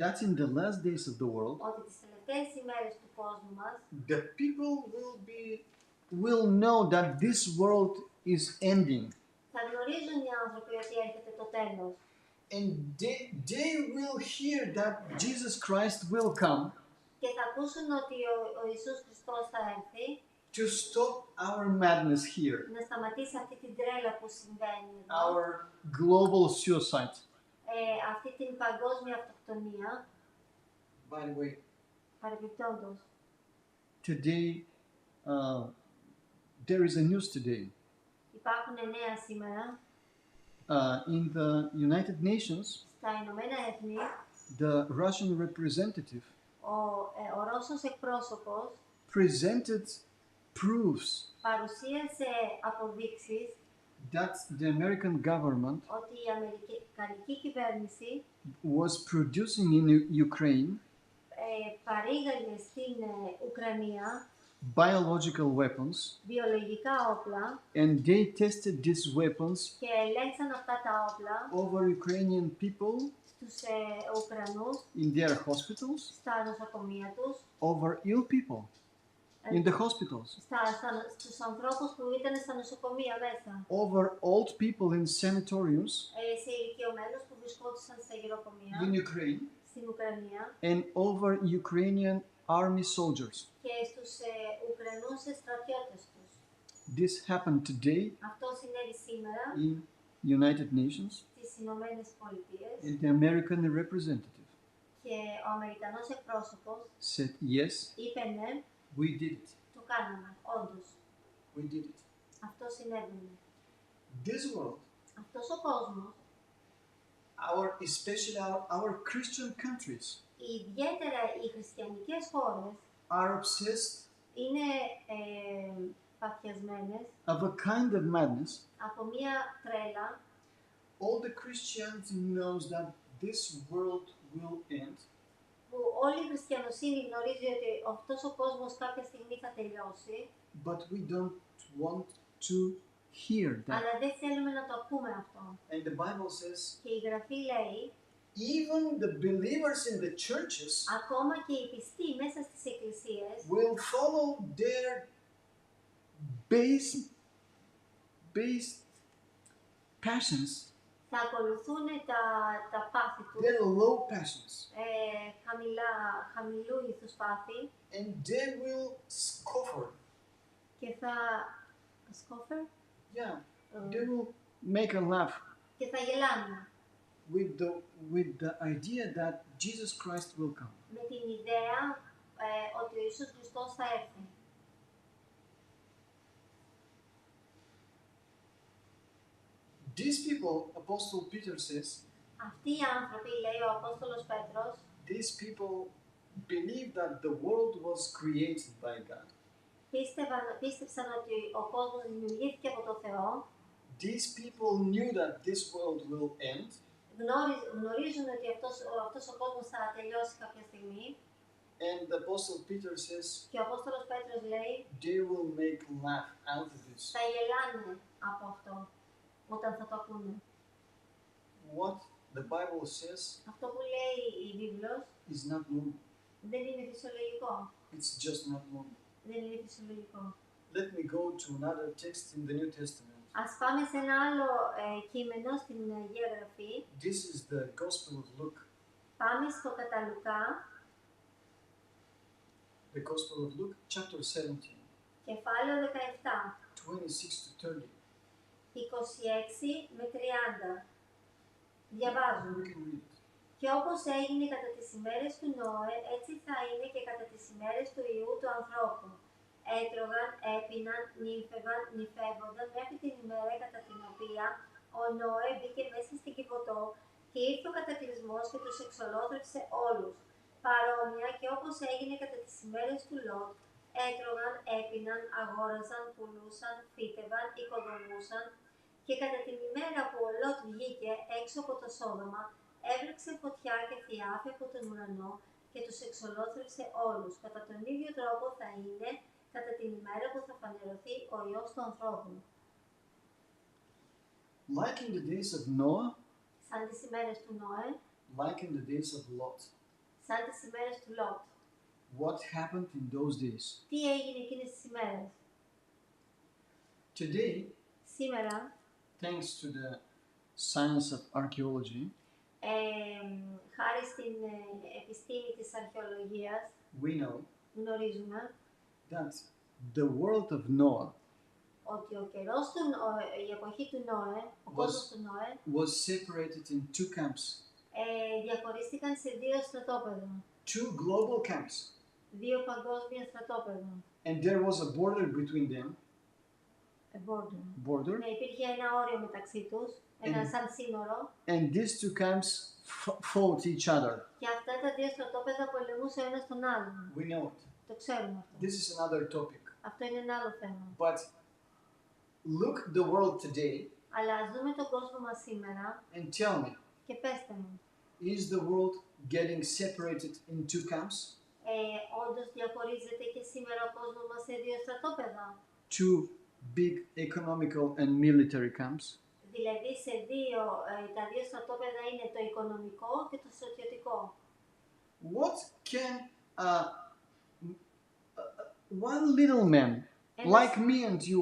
that in the last days of the world, ότι τις τελευταίες ημέρες του κόσμου μας the people will know that this world is ending, θα γνωρίζουν οι άνθρωποι ότι έρχεται το τέλος. and they will hear that Jesus Christ will come Και θα ακούσουν ότι ο Ιησούς Χριστός θα έρθει to stop our madness here, να σταματήσει αυτή την τρέλα που συμβαίνει εδώ, our global suicide. αυτή την παγκόσμια αυτοκτονία. By the way, Παρεμπιπτόντως, today there is a news today υπάρχουν νέα σήμερα in the United Nations. στα Ηνωμένα Έθνη. The Russian representative Ο Ρώσος εκπρόσωπος presented proofs παρουσίασε αποδείξεις that the American government ότι η Αμερικανική κυβέρνηση was producing in Ukraine παρήγαγε στην Ουκρανία biological weapons, βιολογικά όπλα and they tested these weapons και ελέγξαν αυτά τα όπλα over Ukrainian people στους Ουκρανούς, in their hospitals, στα νοσοκομεία τους, over ill people in the hospitals, στους ανθρώπους που ήταν στα νοσοκομεία μέσα, over old people in sanatoriums σε ηλικιωμένους που βρισκόντουσαν στα γυροκομεία in Ukraine, στην Ουκρανία and over Ukrainian army soldiers. και στους Ουκρανούς στρατιώτες τους. This happened today Αυτό συνέβη σήμερα in United Nations. στις Ηνωμένες Πολιτείες and the American representative και ο Αμερικανός εκπρόσωπος said, yes, είπε ναι, we did it. το κάναμε, όντως. We did it. Αυτό συνέβαινε. This world, Αυτός ο κόσμος, especially our Christian countries, ιδιαίτερα οι χριστιανικές χώρες, are obsessed είναι παθιασμένες of a kind of madness. από μία τρέλα. All the Christianity knows that this world will end, Που όλη η χριστιανοσύνη γνωρίζει ότι αυτός ο κόσμος κάποια στιγμή θα τελειώσει, but we don't want to hear that. αλλά δεν θέλουμε να το ακούμε αυτό. And the Bible says, Και η Γραφή λέει, even the believers in the churches ακόμα και οι πιστοί μέσα στις εκκλησίες will follow their based passions, θα ακολουθούν τα πάθη τους, their low passions, χαμηλού ήθους πάθη, and they will scoffer. και θα σκόφερ, Yeah, they will make a laugh και θα γελάνε with the idea that Jesus Christ will come. με την ιδέα ότι ο Ιησούς Χριστός θα έρθει. These people, Apostle Peter says, Αυτοί οι άνθρωποι, λέει ο Απόστολος Πέτρος, these people believe that the world was created by God. πίστεψαν ότι ο κόσμος δημιουργήθηκε από τον Θεό. These people knew that this world will end, Γνωρίζουν ότι αυτός ο κόσμος θα τελειώσει κάποια στιγμή. and the Apostle Peter says, Και ο Απόστολος Πέτρος λέει, they will make laugh out of this. θα γελάνε από αυτό όταν θα το ακούνε. What the Bible says Αυτό που λέει η Βίβλος is not normal. δεν είναι φυσιολογικό. It's just not normal. Δεν είναι φυσιολογικό. Let me go to another text in the New Testament. Ας πάμε σε ένα άλλο κείμενο στην Αγία Γραφή. This is the Gospel of Luke. Πάμε στο κατά Λουκά, The Gospel of Luke, chapter 17, κεφάλαιο 17, 26 to 30. 26 με 30. Διαβάζουμε. We can read it. Και όπως έγινε κατά τις ημέρες του Νόε, έτσι θα είναι και κατά τις ημέρες του Υιού του ανθρώπου. Έτρωγαν, έπιναν, νυφεύονταν μέχρι την ημέρα κατά την οποία ο Νόε μπήκε μέσα στην Κιβωτό και ήρθε ο κατακλυσμός και τους εξολόθρευσε όλους. Παρόμοια και όπως έγινε κατά τις ημέρες του Λότ, έτρωγαν, έπιναν, αγόραζαν, πουλούσαν, φύτευαν, οικοδομούσαν, και κατά την ημέρα που ο Λότ βγήκε έξω από το Σόδομα, έβρεξε φωτιά και θιάφη από τον ουρανό και τους εξολόθρευσε όλους. Κατά τον ίδιο τρόπο θα είναι κατά την ημέρα που θα φανερωθεί ο Υιός του ανθρώπου. Like in the days of Noah, Σαν τις ημέρες του Νόε, like in the days of Lot. σαν τις ημέρες του Λότ. What happened in those days? Τι έγινε εκείνες τις ημέρες? Today, Σήμερα, thanks to the science of archaeology, χάρη στην επιστήμη της αρχαιολογίας, we know γνωρίζουμε that the world of Noah ότι η εποχή του Νόε, ο κόσμος του Νόε, was separated in two camps, διαχωρίστηκαν σε δύο στρατόπεδα, two global camps, δύο παγκόσμια στρατόπεδα. and there was a border between them. Border. Ναι, υπήρχε ένα όριο μεταξύ τους, ένα σαν σύνορο, And these two camps fought each other. και αυτά τα δύο στρατόπεδα πολεμούσαν ένα τον άλλον. We know it. Το ξέρουμε αυτό. This is another topic. Αυτό είναι ένα άλλο θέμα. But look the world today Αλλά ας δούμε τον κόσμο μας σήμερα and tell me, και πέστε μου, is the world getting separated in two camps? όντως διαχωρίζεται και σήμερα ο κόσμος μας σε δύο στρατόπεδα? Two big economical and military camps? Δηλαδή τα δύο στρατόπεδα είναι το οικονομικό και το στρατιωτικό. What can one little man like me and you,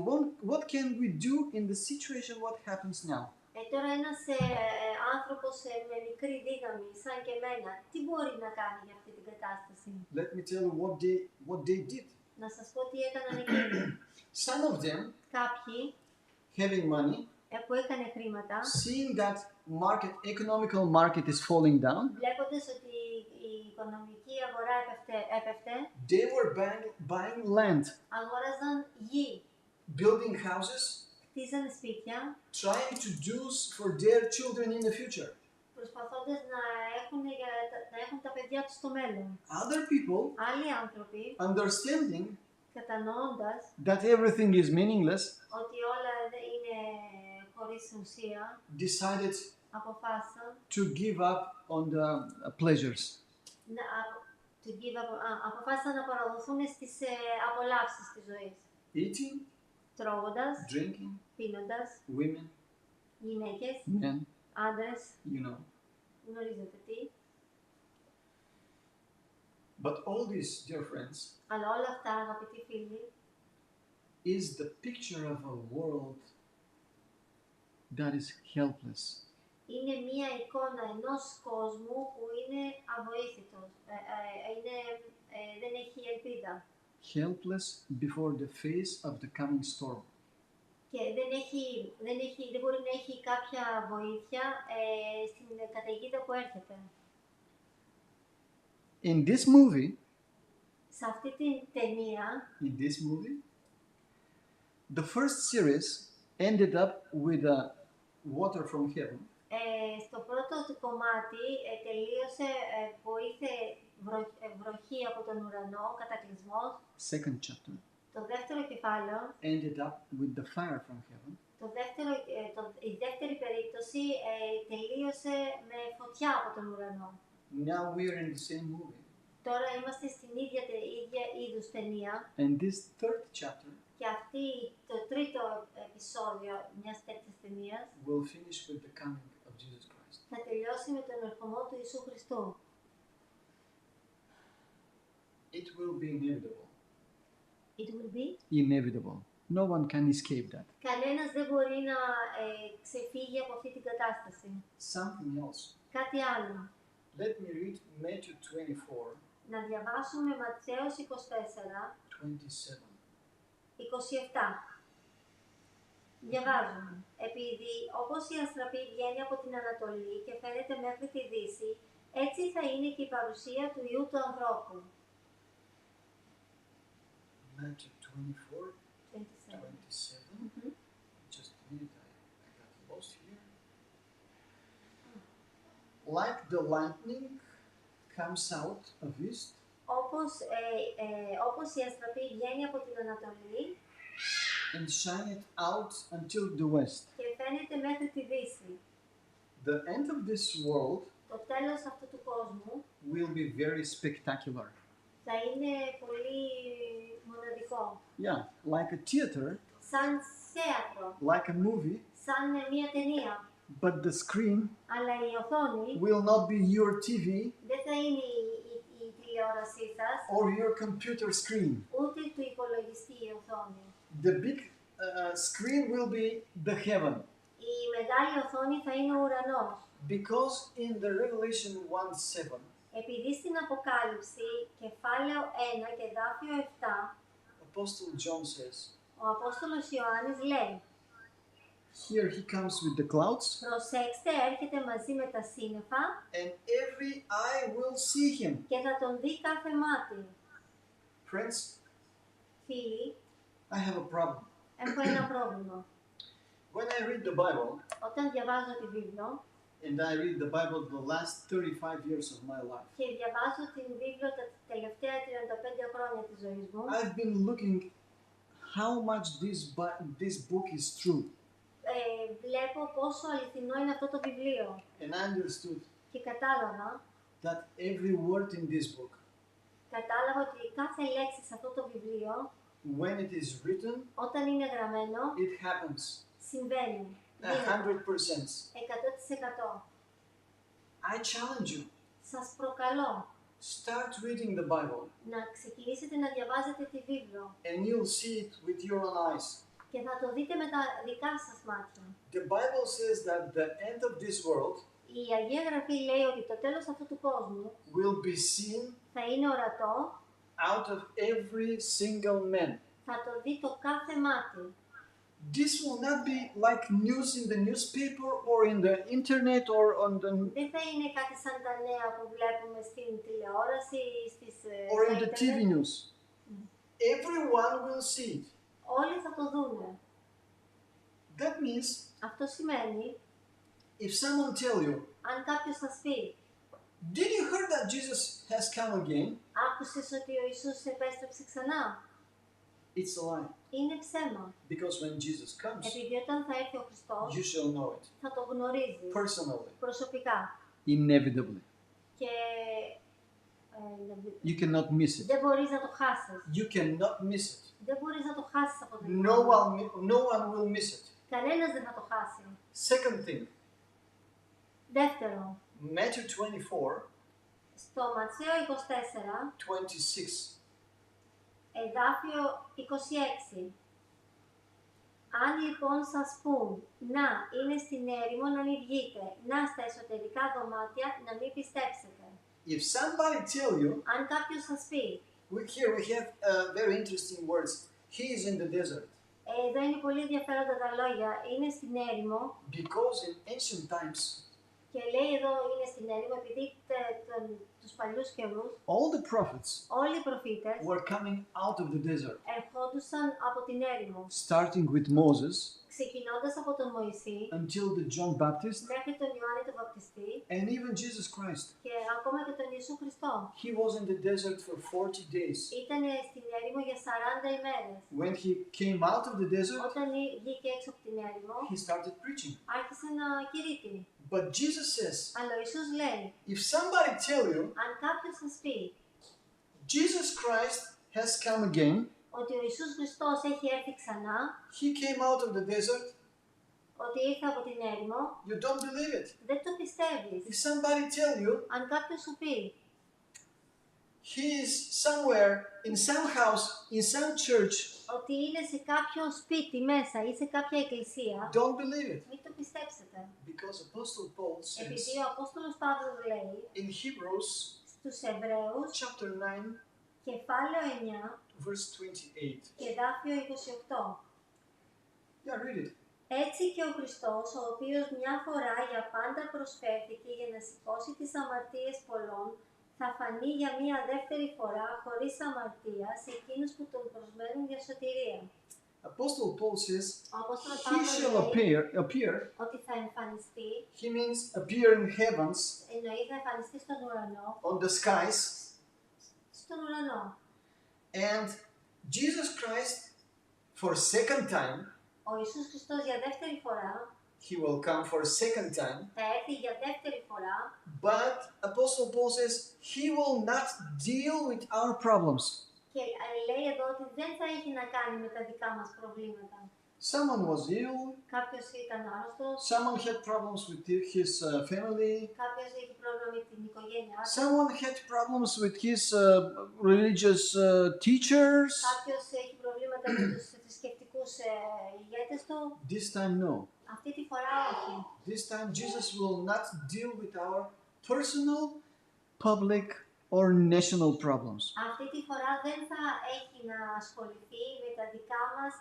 what can we do in the situation what happens now? Τώρα ένας άνθρωπος με μικρή δύναμη, σαν και εμένα, τι μπορεί να κάνει για αυτή την κατάσταση? Let me tell you what they did. Να σας πω τι έκαναν εκείνοι. Some of them, Κάποιοι, having money, που έκανε χρήματα, seeing that economical market is falling down, βλέποντας ότι η οικονομική αγορά έπεφτε, they were buying land, αγόραζαν γη, building houses, χτίζανε σπίτια, trying to do for their children in the future. προσπαθώντας να έχουν τα παιδιά τους στο μέλλον. Other people, Άλλοι άνθρωποι, understanding κατανοώντας that everything is meaningless, ότι όλα είναι χωρίς ουσία, decided αποφάσισαν to give up on the pleasures. αποφάσισαν να παραδοθούν στις απολαύσεις της ζωής. Eating, Τρώγοντας, drinking, πίνοντας, women, γυναίκες, men, άντρες, you know. γνωρίζετε τι. But all this, dear friends, Αλλά όλα αυτά, αγαπητοί φίλοι, is the picture of a world that is helpless. είναι μία εικόνα ενός κόσμου που είναι αβοήθητος, δεν έχει ελπίδα Helpless before the face of the coming storm. και δεν μπορεί να έχει κάποια βοήθεια στην καταιγίδα που έρχεται. In this movie, Σε αυτή την ταινία, the first series ended up with water from heaven. Στο πρώτο του κομμάτι τελείωσε που ήρθε βροχή από τον ουρανό, κατακλυσμός. Second chapter Το δεύτερο κεφάλαιο, ended up with the fire from heaven. η δεύτερη περίπτωση τελείωσε με φωτιά από τον ουρανό. Now we are in the same movie. Τώρα είμαστε στην ίδια είδους ταινία. And this third chapter Και το τρίτο επεισόδιο μιας τέτοιας ταινίας will finish with the coming of Jesus Christ. θα τελειώσει με τον ερχομό του Ιησού Χριστού. It will be inevitable. It will be. Inevitable. No one can escape that. Κανένας δεν μπορεί να ξεφύγει από αυτή την κατάσταση. Something else. Κάτι άλλο. Let me read Matthew 24. Να διαβάσουμε Ματθαίος 24, 27. 27. Διαβάζουμε. Επειδή όπως η αστραπή βγαίνει από την Ανατολή και φαίνεται μέχρι τη Δύση, έτσι θα είναι και η παρουσία του Υιού του ανθρώπου. Matthew 24, 27. 27. Just a minute, I got lost here. Like the lightning comes out of east, Όπως η αστραπή βγαίνει από την Ανατολή and shine it out until the west. και φαίνεται μέχρι τη Δύση. The end of this world Το τέλος αυτού του κόσμου will be very spectacular. θα είναι πολύ μοναδικό. Yeah, like a theater, Σαν θέατρο, like a movie, σαν μια ταινία. but the screen Αλλά η οθόνη will not be your TV δεν θα είναι η τηλεόρασή σας, or your computer screen. ούτε του υπολογιστή η οθόνη. The big screen will be the heaven. Η μεγάλη οθόνη θα είναι ο ουρανός. Because in the Revelation 1:7, Επειδή στην Αποκάλυψη, κεφάλαιο 1 και εδάφιο 7, Apostle John says, ο Απόστολος Ιωάννης λέει here he comes with the clouds, «Προσέξτε, έρχεται μαζί με τα σύννεφα and every eye will see him. και θα τον δει κάθε μάτι». Friends, Φίλοι, I have a problem. έχω ένα πρόβλημα. When I read the Bible, Όταν διαβάζω τη Βίβλο and I read the Bible the last 35 years of my life, και διαβάζω την Βίβλο τα τελευταία 35 χρόνια της ζωής μου, I've been looking how much this book is true. Βλέπω πόσο αληθινό είναι αυτό το βιβλίο. And I understood Και κατάλαβα that every word in this book, ότι κάθε λέξη σε αυτό το βιβλίο, when it is written, όταν είναι γραμμένο, it happens. συμβαίνει. 100%. 100%. I challenge you. Σας προκαλώ Start reading the Bible, να ξεκινήσετε να διαβάζετε τη Βίβλο and you'll see it with your own eyes. και θα το δείτε με τα δικά σας μάτια. The Bible says that the end of this world Η Αγία Γραφή λέει ότι το τέλος αυτού του κόσμου will be seen θα είναι ορατό, out of every single man. θα το δει το κάθε μάτι. This will not be like news in the newspaper or in the internet or on the Δεν θα είναι κάτι σαν τα νέα που βλέπουμε στην τηλεόραση ή or in the στο TV ίντερνετ. news. Everyone will see it. Όλοι θα το δούνε. That means Αυτό σημαίνει, if someone tell you, αν κάποιος σας πει, did you hear that Jesus has come again? άκουσες ότι ο Ιησούς επέστρεψε ξανά? It's a lie. Είναι ψέμα. Because when Jesus comes, Επειδή όταν θα έρθει ο Χριστός, you shall know it θα το γνωρίζεις personally, προσωπικά. inevitably. Και You cannot miss it. δεν μπορείς να το χάσεις. You cannot miss it. Δεν μπορείς να το χάσεις από το No one will miss it. Κανένας δεν θα το χάσει. Second thing, Δεύτερο, Matthew 24, στο Ματθαίο 24, 26. εδάφιο 26. Αν λοιπόν σας πούν, να είναι στην έρημο να μην βγείτε, να στα εσωτερικά δωμάτια να μην πιστέψετε. If somebody tell you, Αν κάποιος σας πει, here we have very interesting words. He is in the desert. εδώ είναι πολύ ενδιαφέροντα τα λόγια, είναι στην έρημο Because in ancient times, και λέει εδώ είναι στην έρημο επειδή τους παλιούς καιρούς all the prophets όλοι οι προφήτες were coming out of the desert, ερχόντουσαν από την έρημο, starting with Moses ξεκινώντας από τον Μωυσή until the John Baptist μέχρι τον Ιωάννη τον Βαπτιστή and even Jesus Christ. και ακόμα και τον Ιησού Χριστό. He was in the desert for 40 days. Ήταν στην έρημο για 40 ημέρες. When he came out of the desert, Όταν βγήκε έξω από την έρημο, he started preaching. άρχισε να κηρύττει. But Jesus says, Αλλά ο Ιησούς λέει, if somebody tell you, αν κάποιος σας πει Jesus Christ has come again, ότι ο Ιησούς Χριστός έχει έρθει ξανά, he came out of the desert, ότι ήρθε από την έρημο, you don't believe it. δεν το πιστεύεις. If somebody tell you, Αν κάποιος σου πει he is somewhere in some house, in some church, ότι είναι σε κάποιο σπίτι μέσα ή σε κάποια εκκλησία, don't believe it. μην το πιστέψετε. Because Apostle Paul says Επειδή ο Απόστολος Παύλος λέει in Hebrews στους Εβραίους, chapter 9, κεφάλαιο 9 verse 28. και δάφιο 28. Yeah, read it. Έτσι και ο Χριστός, ο οποίος μια φορά για πάντα προσφέρθηκε για να σηκώσει τις αμαρτίες πολλών, θα φανεί για μια δεύτερη φορά χωρίς αμαρτία σε εκείνους που τον προσμένουν για σωτηρία. Apostle Paul says, Ο Απόστολος he Παύλος shall λέει appear. ότι θα εμφανιστεί, He means appear in heavens, εννοεί θα εμφανιστεί στον ουρανό, on the skies. στον ουρανό. And Jesus Christ, for second time, Ο Ιησούς Χριστός για δεύτερη φορά he will come for second time. θα έρθει για δεύτερη φορά, But Apostle Paul says he will not deal with our problems. και λέει εδώ ότι δεν θα έχει να κάνει με τα δικά μας προβλήματα. Someone was ill, Κάποιος ήταν άρρωστος, someone had problems with his family, κάποιος έχει πρόβλημα με την οικογένειά του, someone had problems with his religious teachers. κάποιος έχει προβλήματα με τους θρησκευτικούς ηγέτες του. This time, no. Αυτή τη φορά όχι. This time, Jesus will not deal with our personal, public, or national problems. Αυτή τη φορά δεν θα έχει να ασχοληθεί με τα δικά μας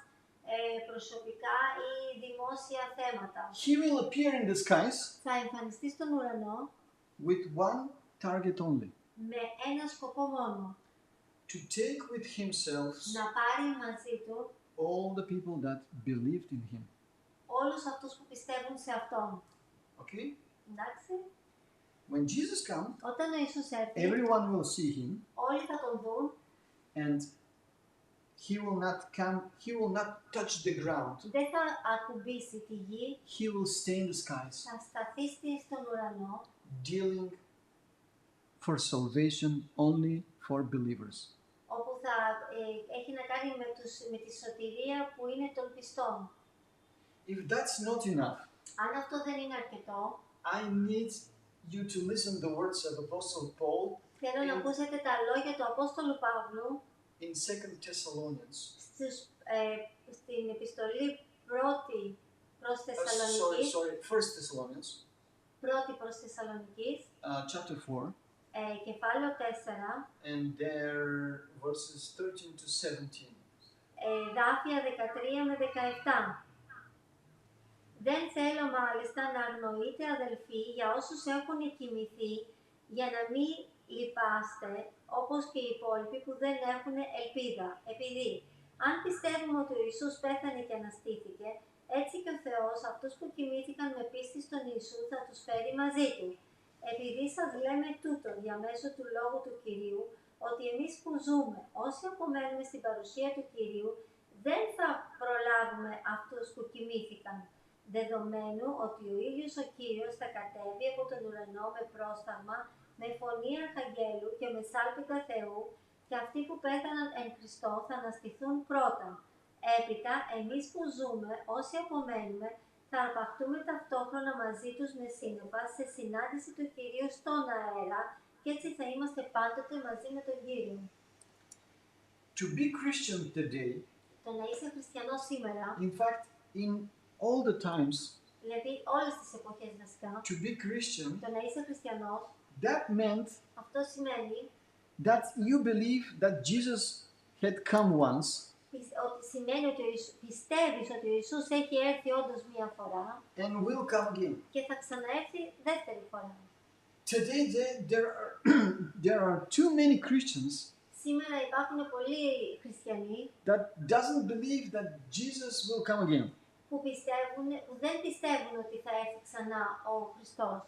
προσωπικά ή δημόσια θέματα. He will appear in the skies Θα εμφανιστεί στον ουρανό with one target only, με ένα σκοπό μόνο. to take with himself Να πάρει μαζί του all the people that believed in him. όλους αυτούς που πιστεύουν σε Αυτόν. Okay? Εντάξει. When Jesus comes, Όταν ο Ιησούς έρθει, everyone will see him, όλοι θα τον δουν, and he will not touch the ground. δεν θα ακουμπήσει τη γη, He will stay in the skies, θα σταθεί στον ουρανό, dealing for salvation only for believers. όπου θα έχει να κάνει με τη σωτηρία που είναι των πιστών. If that's not enough, Αν αυτό δεν είναι αρκετό, I need you to listen the words of Apostle Paul θέλω να ακούσετε τα λόγια του Απόστολου Παύλου in 2 Thessalonians. Στην επιστολή πρώτη προς Θεσσαλονικής, First Thessalonians, πρώτη προς Θεσσαλονικής, chapter 4, κεφάλαιο 4, and there verses 13 to 17. δάφια 13 με 17. Δεν θέλω μάλιστα να αγνοείτε αδελφοί για όσους έχουν κοιμηθεί, για να μην λυπάστε όπως και οι υπόλοιποι που δεν έχουν ελπίδα. Επειδή αν πιστεύουμε ότι ο Ιησούς πέθανε και αναστήθηκε, έτσι και ο Θεός αυτούς που κοιμήθηκαν με πίστη στον Ιησού θα τους φέρει μαζί του. Επειδή σας λέμε τούτο διαμέσου του λόγου του Κυρίου, ότι εμείς που ζούμε, όσοι απομένουμε στην παρουσία του Κυρίου, δεν θα προλάβουμε αυτούς που κοιμήθηκαν, δεδομένου ότι ο ίδιος ο Κύριος θα κατέβει από τον ουρανό με πρόσταγμα, με φωνή αρχαγγέλου και με σάλπιγγα Θεού, και αυτοί που πέθαναν εν Χριστώ θα αναστηθούν πρώτα. Έπειτα, εμείς που ζούμε, όσοι απομένουμε, θα αρπαχτούμε ταυτόχρονα μαζί τους με σύννεφα σε συνάντηση του Κυρίου στον αέρα, και έτσι θα είμαστε πάντοτε μαζί με τον Κύριο. To be Christian today, Το να είσαι χριστιανός σήμερα, in fact, in all the times, δηλαδή όλες τις εποχές βασικά, to be Christian, το να είσαι χριστιανός, that meant αυτό σημαίνει that you believe that Jesus had come once, ότι σημαίνει ότι πιστεύεις ότι ο Ιησούς έχει έρθει όντως μία φορά and will come again. και θα ξαναέρθει δεύτερη φορά. Today, there are too many Christians Σήμερα υπάρχουν πολλοί χριστιανοί that doesn't believe that Jesus will come again. που δεν πιστεύουν ότι θα έρθει ξανά ο Χριστός.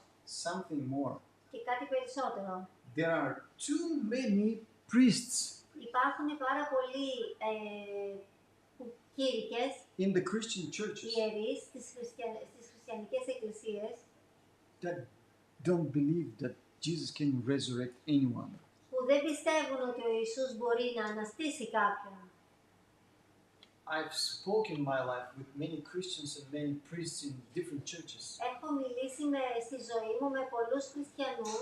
Something more. Και κάτι περισσότερο. There are too many priests Υπάρχουν πάρα πολλοί κήρυκες, in the Christian churches ιερείς στις χριστιανικές εκκλησίες that don't believe that Jesus can resurrect anyone. που δεν πιστεύουν ότι ο Ιησούς μπορεί να αναστήσει κάποιον. I've spoken in my life with many Christians and many priests in different churches. Έχω μιλήσει στη ζωή μου με πολλούς χριστιανούς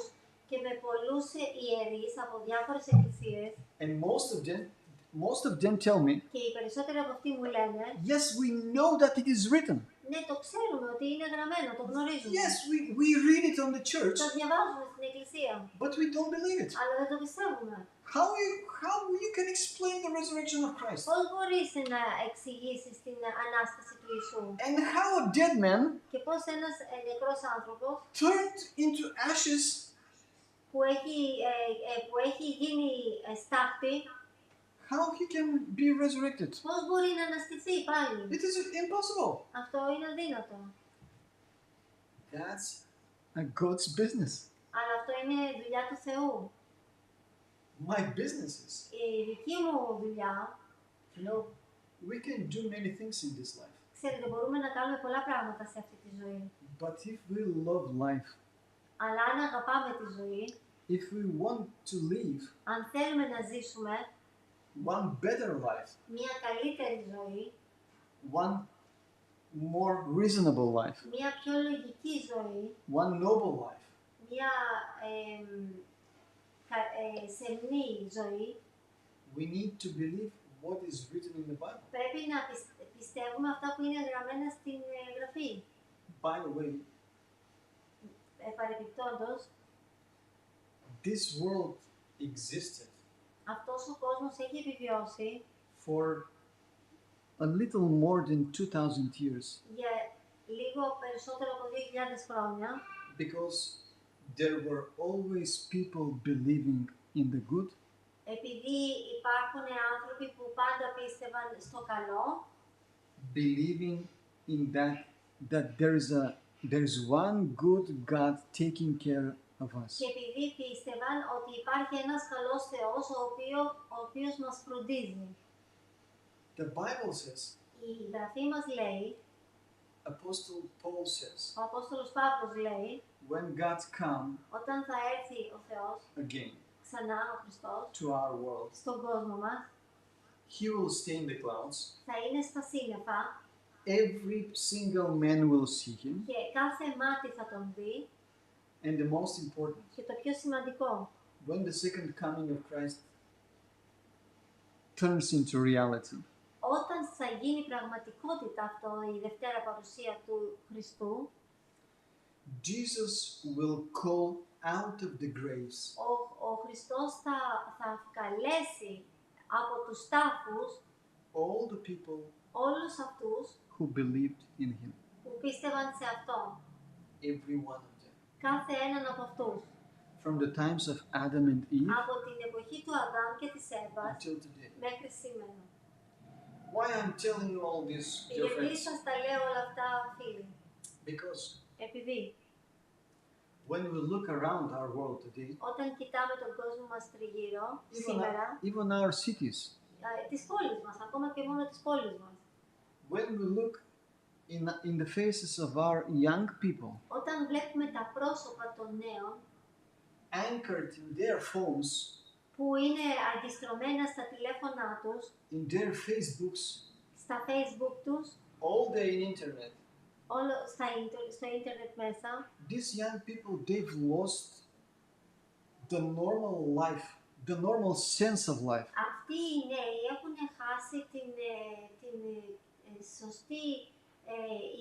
και με πολλούς ιερείς από διάφορες εκκλησίες. And most of them tell me, Και οι περισσότεροι από αυτοί μου λένε, yes, we know that it is written. ναι, το ξέρουμε ότι είναι γραμμένο, το γνωρίζουμε. Yes, we read it on the church, Το διαβάζουμε στην εκκλησία, but we don't believe it. αλλά δεν το πιστεύουμε. How you can explain the resurrection of Christ? Πώς μπορείς να εξηγήσεις την Ανάσταση του Ιησού? And how a dead man Και πώς ένας νεκρός άνθρωπος turned into ashes που έχει γίνει στάχτη, how he can be resurrected? πώς μπορεί να αναστηθεί πάλι? It is impossible. Αυτό είναι αδύνατο. That's a God's business. Αλλά αυτό είναι δουλειά του Θεού. My businesses. Η δική μου δουλειά, You know, we can do many things in this life. ξέρετε, μπορούμε να κάνουμε πολλά πράγματα σε αυτή τη ζωή. But if we love life, Αλλά αν αγαπάμε τη ζωή, if we want to live αν θέλουμε να ζήσουμε one better life, μια καλύτερη ζωή, one more reasonable life, μια πιο λογική ζωή, one noble life, μια σεμνή ζωή, we need to believe what is written in the Bible. πρέπει να πιστεύουμε αυτά που είναι γραμμένα στην Γραφή. By the way, Παρεπιπτόντως, this world existed αυτός ο κόσμος έχει επιβιώσει for a little more than 2,000 years για λίγο περισσότερο από 2.000 χρόνια, because there were always people believing in the good επειδή υπάρχουν άνθρωποι που πάντα πίστευαν στο καλό, believing in that there is one good God taking care of us. και επειδή πίστευαν ότι υπάρχει ένας καλός Θεός ο οποίος μας φροντίζει. The Bible says, Η Γραφή μας λέει, Apostle Paul says, ο Απόστολος Παύλος λέει, when God come όταν θα έρθει ο Θεός again ξανά, ο Χριστός, to our world, στον κόσμο μας, he will stay in the clouds, θα είναι στα σύννεφα every single man will see him, και κάθε μάτι θα τον δει, and the most important, και το πιο σημαντικό, when the second coming of Christ turns into reality, όταν θα γίνει πραγματικότητα αυτό, η δευτέρα παρουσία του Χριστού, Jesus will call out of the graves ο Χριστός θα καλέσει από τους τάφους all the people όλους αυτούς who believed in him. που που πίστευαν σε αυτό. Every one of them. Κάθε έναν από αυτούς. From the times of Adam and Eve Από την εποχή του Αδάμ και της Εύας until today. μέχρι σήμερα. Why I'm telling you all this, dear Γιατί friends? σας τα λέω όλα αυτά, φίλοι? Because Επειδή when we look around our world today, όταν κοιτάμε τον κόσμο μας τριγύρω, σήμερα, even our cities, τις πόλεις μας, ακόμα και μόνο τις πόλεις μας, when we look in the faces of our young people, όταν βλέπουμε τα πρόσωπα των νέων anchored in their phones, που είναι αντιστρωμένα στα τηλέφωνά τους, in their Facebooks, στα Facebook τους, all day in internet, όλο στο ίντερνετ μέσα, these young people, they've lost the normal life, the normal sense of life. αυτοί οι νέοι έχουν χάσει την σωστή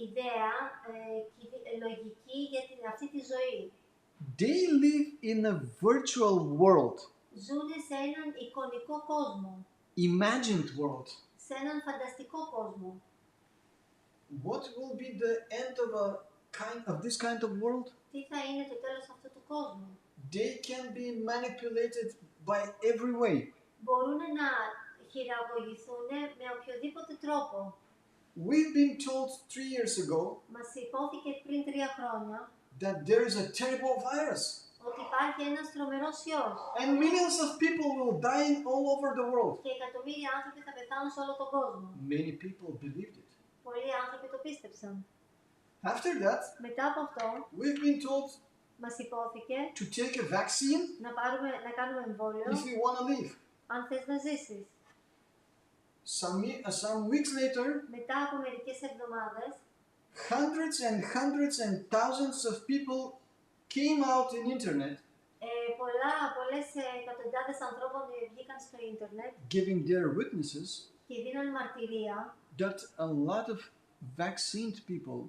ιδέα, λογική για αυτή τη ζωή. They live in a virtual world, Ζουν σε έναν εικονικό κόσμο, imagined world. σε έναν φανταστικό κόσμο. What will be the end of this kind of world? Τι θα είναι το τέλος αυτού του κόσμου? They can be manipulated by every way. Μπορούν να χειραγωγηθούν με οποιοδήποτε τρόπο. We've been told 3 years ago Μας υπόθηκε πριν 3 χρόνια that there is a terrible virus ότι υπάρχει ένας τρομερός ιός and millions of people will die all over the world. και εκατομμύρια άνθρωποι θα πεθάνουν σε όλο τον κόσμο. Many people believed it. Πολλοί άνθρωποι το πίστεψαν. After that, Μετά από αυτό, we've been told μας υπόθηκε to take a vaccine να κάνουμε εμβόλιο if you want to live. αν θες να ζήσεις. Some weeks later, Μετά από μερικές εβδομάδες, hundreds and thousands of people came out in internet πολλές εκατοντάδες ανθρώπων βγήκαν στο ίντερνετ giving their witnesses και δίναν μαρτυρία that a lot of vaccinated people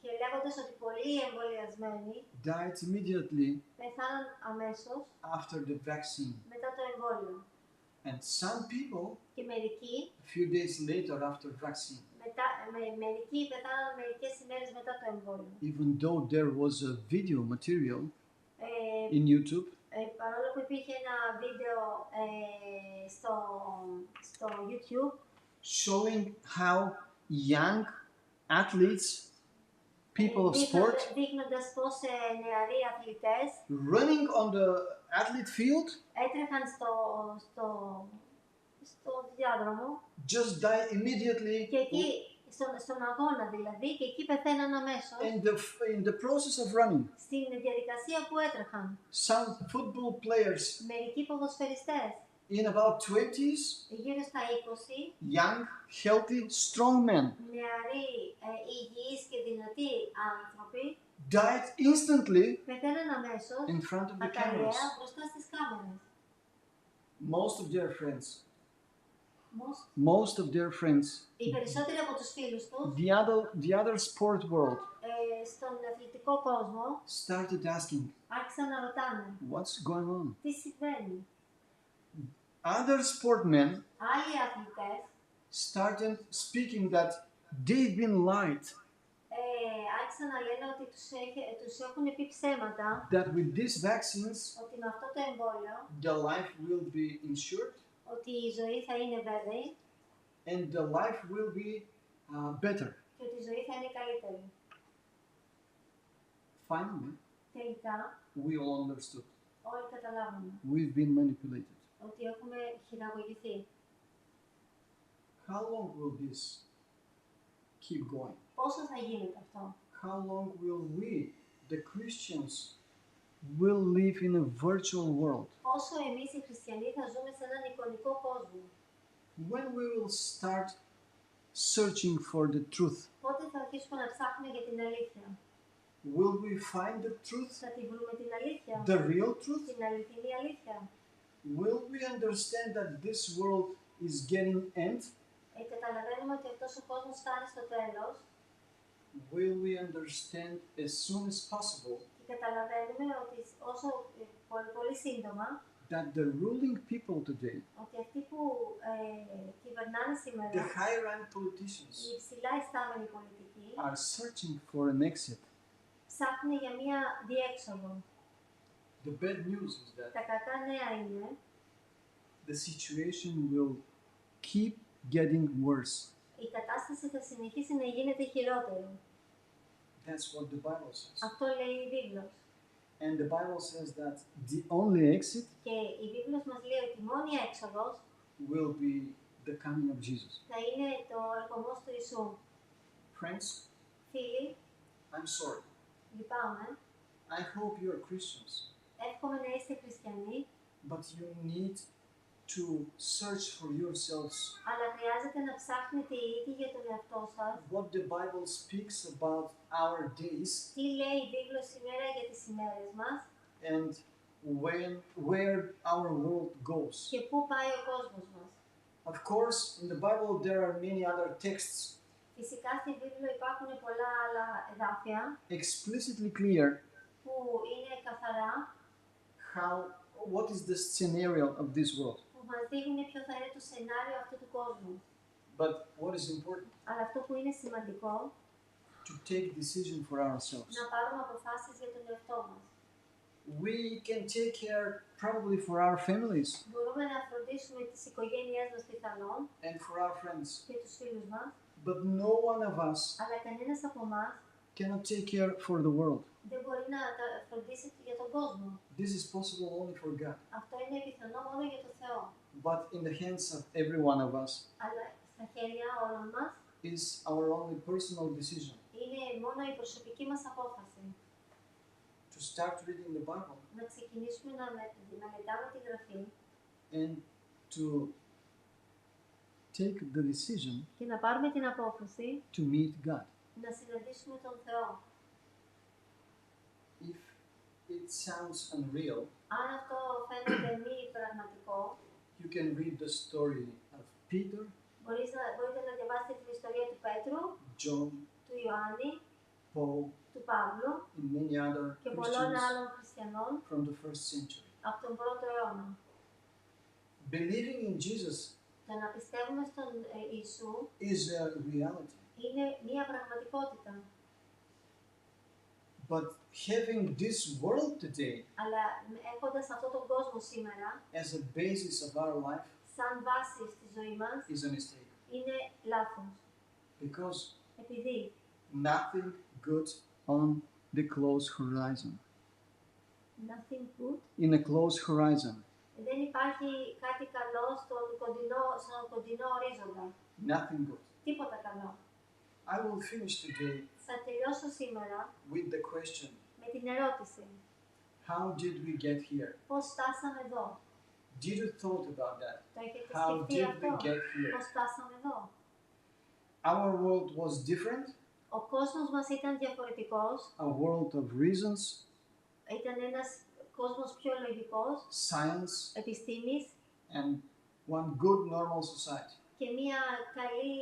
και λέγοντας ότι πολλοί εμβολιασμένοι died immediately πεθάναν αμέσως after the vaccine. μετά το εμβόλιο. And some people, Και μερικοί, a few days later after vaccine, μερικοί πεθάναν μερικές ημέρες μετά το εμβόλιο. even though there was a video material in YouTube Παρόλο που υπήρχε ένα βίντεο στο YouTube showing how young athletes, people of sport, δείχνοντας πως νεαροί αθλητές running on the athlete field έτρεχαν στο διάδρομο just die immediately και εκεί, στον αγώνα δηλαδή, και εκεί πεθαίναν αμέσως in the process of running. στην διαδικασία που έτρεχαν. Some football players Μερικοί ποδοσφαιριστές in about 20s, γύρω στα 20, young, healthy, strong men, νεαροί, υγιείς και δυνατοί άνθρωποι died instantly πεθαίναν αμέσως in front of the ακαριέα cameras. μπροστά στις κάμερες. Most of their friends, Most. most of their friends, Οι περισσότεροι από τους φίλους τους the other sport world στον αθλητικό κόσμο started asking, άρχισαν να ρωτάνε what's going on? τι συμβαίνει. Other sportmen Άλλοι αθλητές started speaking that they've been lied, άρχισαν να λένε ότι τους έχουν πει ψέματα, that with these vaccines ότι με αυτό το εμβόλιο the life will be insured ότι η ζωή θα είναι βέβαιη and the life will be better. και ότι η ζωή θα είναι καλύτερη. Finally, Τελικά we all understood. όλοι καταλάβαμε We've been manipulated. ότι έχουμε χειραγωγηθεί. How long will this keep going? Πόσο θα γίνεται αυτό? How long will we, the Christians, will live in a virtual world? Πόσο εμείς οι χριστιανοί θα ζούμε σε έναν εικονικό κόσμο? When we will start searching for the truth? Πότε θα αρχίσουμε να ψάχνουμε για την αλήθεια? Will we find the truth, Θα τη βρούμε την αλήθεια? the real truth? Την αληθινή αλήθεια? Will we understand that this world is getting end? Καταλαβαίνουμε ότι αυτός ο κόσμος φτάνει στο τέλος Will we understand as soon as possible και καταλαβαίνουμε ότι όσο πολύ σύντομα that the ruling people today, ότι αυτοί που κυβερνάνε the σήμερα, high rank οι politicians, υψηλά ιστάμενοι πολιτικοί, are searching for an exit. ψάχνουν για μία διέξοδο. The bad news is that Τα κακά νέα είναι the situation will keep getting worse. η κατάσταση θα συνεχίσει να γίνεται χειρότερη. That's what the Bible says. Αυτό λέει η βίβλος. And the Bible says that the only exit Και η βίβλος μας λέει ότι η μόνη έξοδος will be the coming of Jesus. θα είναι το ερχομός του Ιησού. Friends, Φίλοι, I'm sorry. λυπάμαι, I hope you are Christians, εύχομαι να είστε χριστιανοί, but you need to search for yourselves αλλά χρειάζεται να ψάχνετε οι ίδιοι για τον εαυτό σας. what the Bible speaks about our days Τι λέει η βίβλος σήμερα για τις ημέρες μας and where our world goes. και πού πάει ο κόσμος μας. Of course, in the Bible there are many other texts Φυσικά στη βίβλο υπάρχουν πολλά άλλα εδάφια explicitly clear που είναι καθαρά, what is the scenario of this world. που μας δείχνουν ποιο θα είναι το σενάριο αυτού του κόσμου. But what is important? Αλλά αυτό που είναι σημαντικό, To take decision for ourselves. να πάρουμε αποφάσεις για τον εαυτό μας. We can take care probably for our families Μπορούμε να φροντίσουμε τις οικογένειές μας πιθανόν and for our friends, και τους φίλους μας, but no one of us αλλά κανένας από εμάς cannot take care for the world. δεν μπορεί να τα φροντίσει για τον κόσμο. This is possible only for God. Αυτό είναι πιθανό μόνο για τον Θεό. But in the hands of every one of us Αλλά στα χέρια όλων μας is our only personal decision είναι μόνο η προσωπική μας απόφαση. to start reading the Bible Να ξεκινήσουμε να μελετάμε τη Γραφή and to take the decision και να πάρουμε την απόφαση to meet God. να συναντήσουμε τον Θεό. If it sounds unreal, Αν αυτό φαίνεται μη πραγματικό, you can read the story of Peter, μπορείτε να διαβάσετε την ιστορία του Πέτρου, John, του Ιωάννη, Paul, του Παύλου and many other και πολλών Christians άλλων χριστιανών from the first century. από τον 1ο αιώνα. Believing in Jesus Το να πιστεύουμε στον Ιησού is a reality, είναι μία πραγματικότητα. but having this world today Αλλά έχοντας αυτόν τον κόσμο σήμερα, as a basis of our life σαν βάση στη ζωή μας, is a mistake, είναι λάθος. because Επειδή nothing good on the close horizon. nothing good, In a close horizon, δεν υπάρχει κάτι καλό στον κοντινό ορίζοντα. nothing good. Τίποτα καλό. I will finish today Θα τελειώσω σήμερα with the question, με την ερώτηση. how did we get here? Πώς φτάσαμε εδώ? Did you thought about that? Το έχετε How σκεφτεί did αυτό? we get here? Πώς φτάσαμε εδώ? Our world was different, Ο κόσμος μας ήταν διαφορετικός. a world of reasons, Ήταν ένας κόσμος πιο λογικός, science, επιστήμης and one good normal society. και μια καλή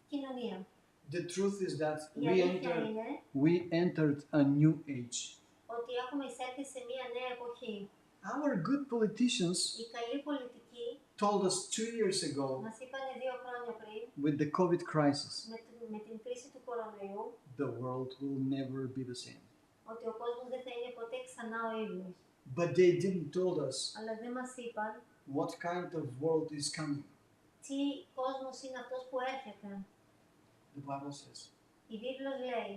κοινωνία. The truth is that Η αλήθεια είναι we entered a new age. ότι έχουμε εισέλθει σε μια νέα εποχή. Our good politicians Οι καλοί πολιτικοί told us 2 years ago μας είπαν 2 χρόνια πριν, with the COVID crisis, με την κρίση του κορονοϊού, the world will never be the same. ότι ο κόσμος δεν θα είναι ποτέ ξανά ο ίδιος. But they didn't told us Αλλά δεν μας είπαν what kind of world is coming. τι κόσμος είναι αυτός που έρχεται. The Bible says Η βίβλος λέει,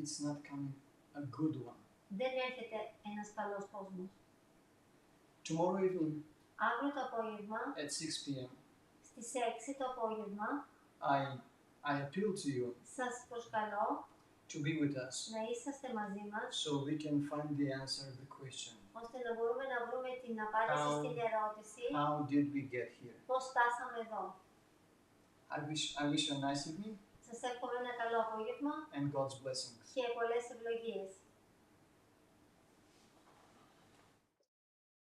it's not coming a good one. δεν έρχεται ένας καλός κόσμος. Tomorrow evening Αύριο το απόγευμα, at 6 p.m. στις 6 το απόγευμα, I appeal to you σας προσκαλώ to be with us να είσαστε μαζί μας, so we can find the answer of the question. ώστε να μπορούμε να βρούμε την απάντηση στην ερώτηση How did we get here? πώς φτάσαμε εδώ. I wish you a nice evening Σας εύχομαι ένα καλό απόγευμα and God's blessings. και πολλές ευλογίες.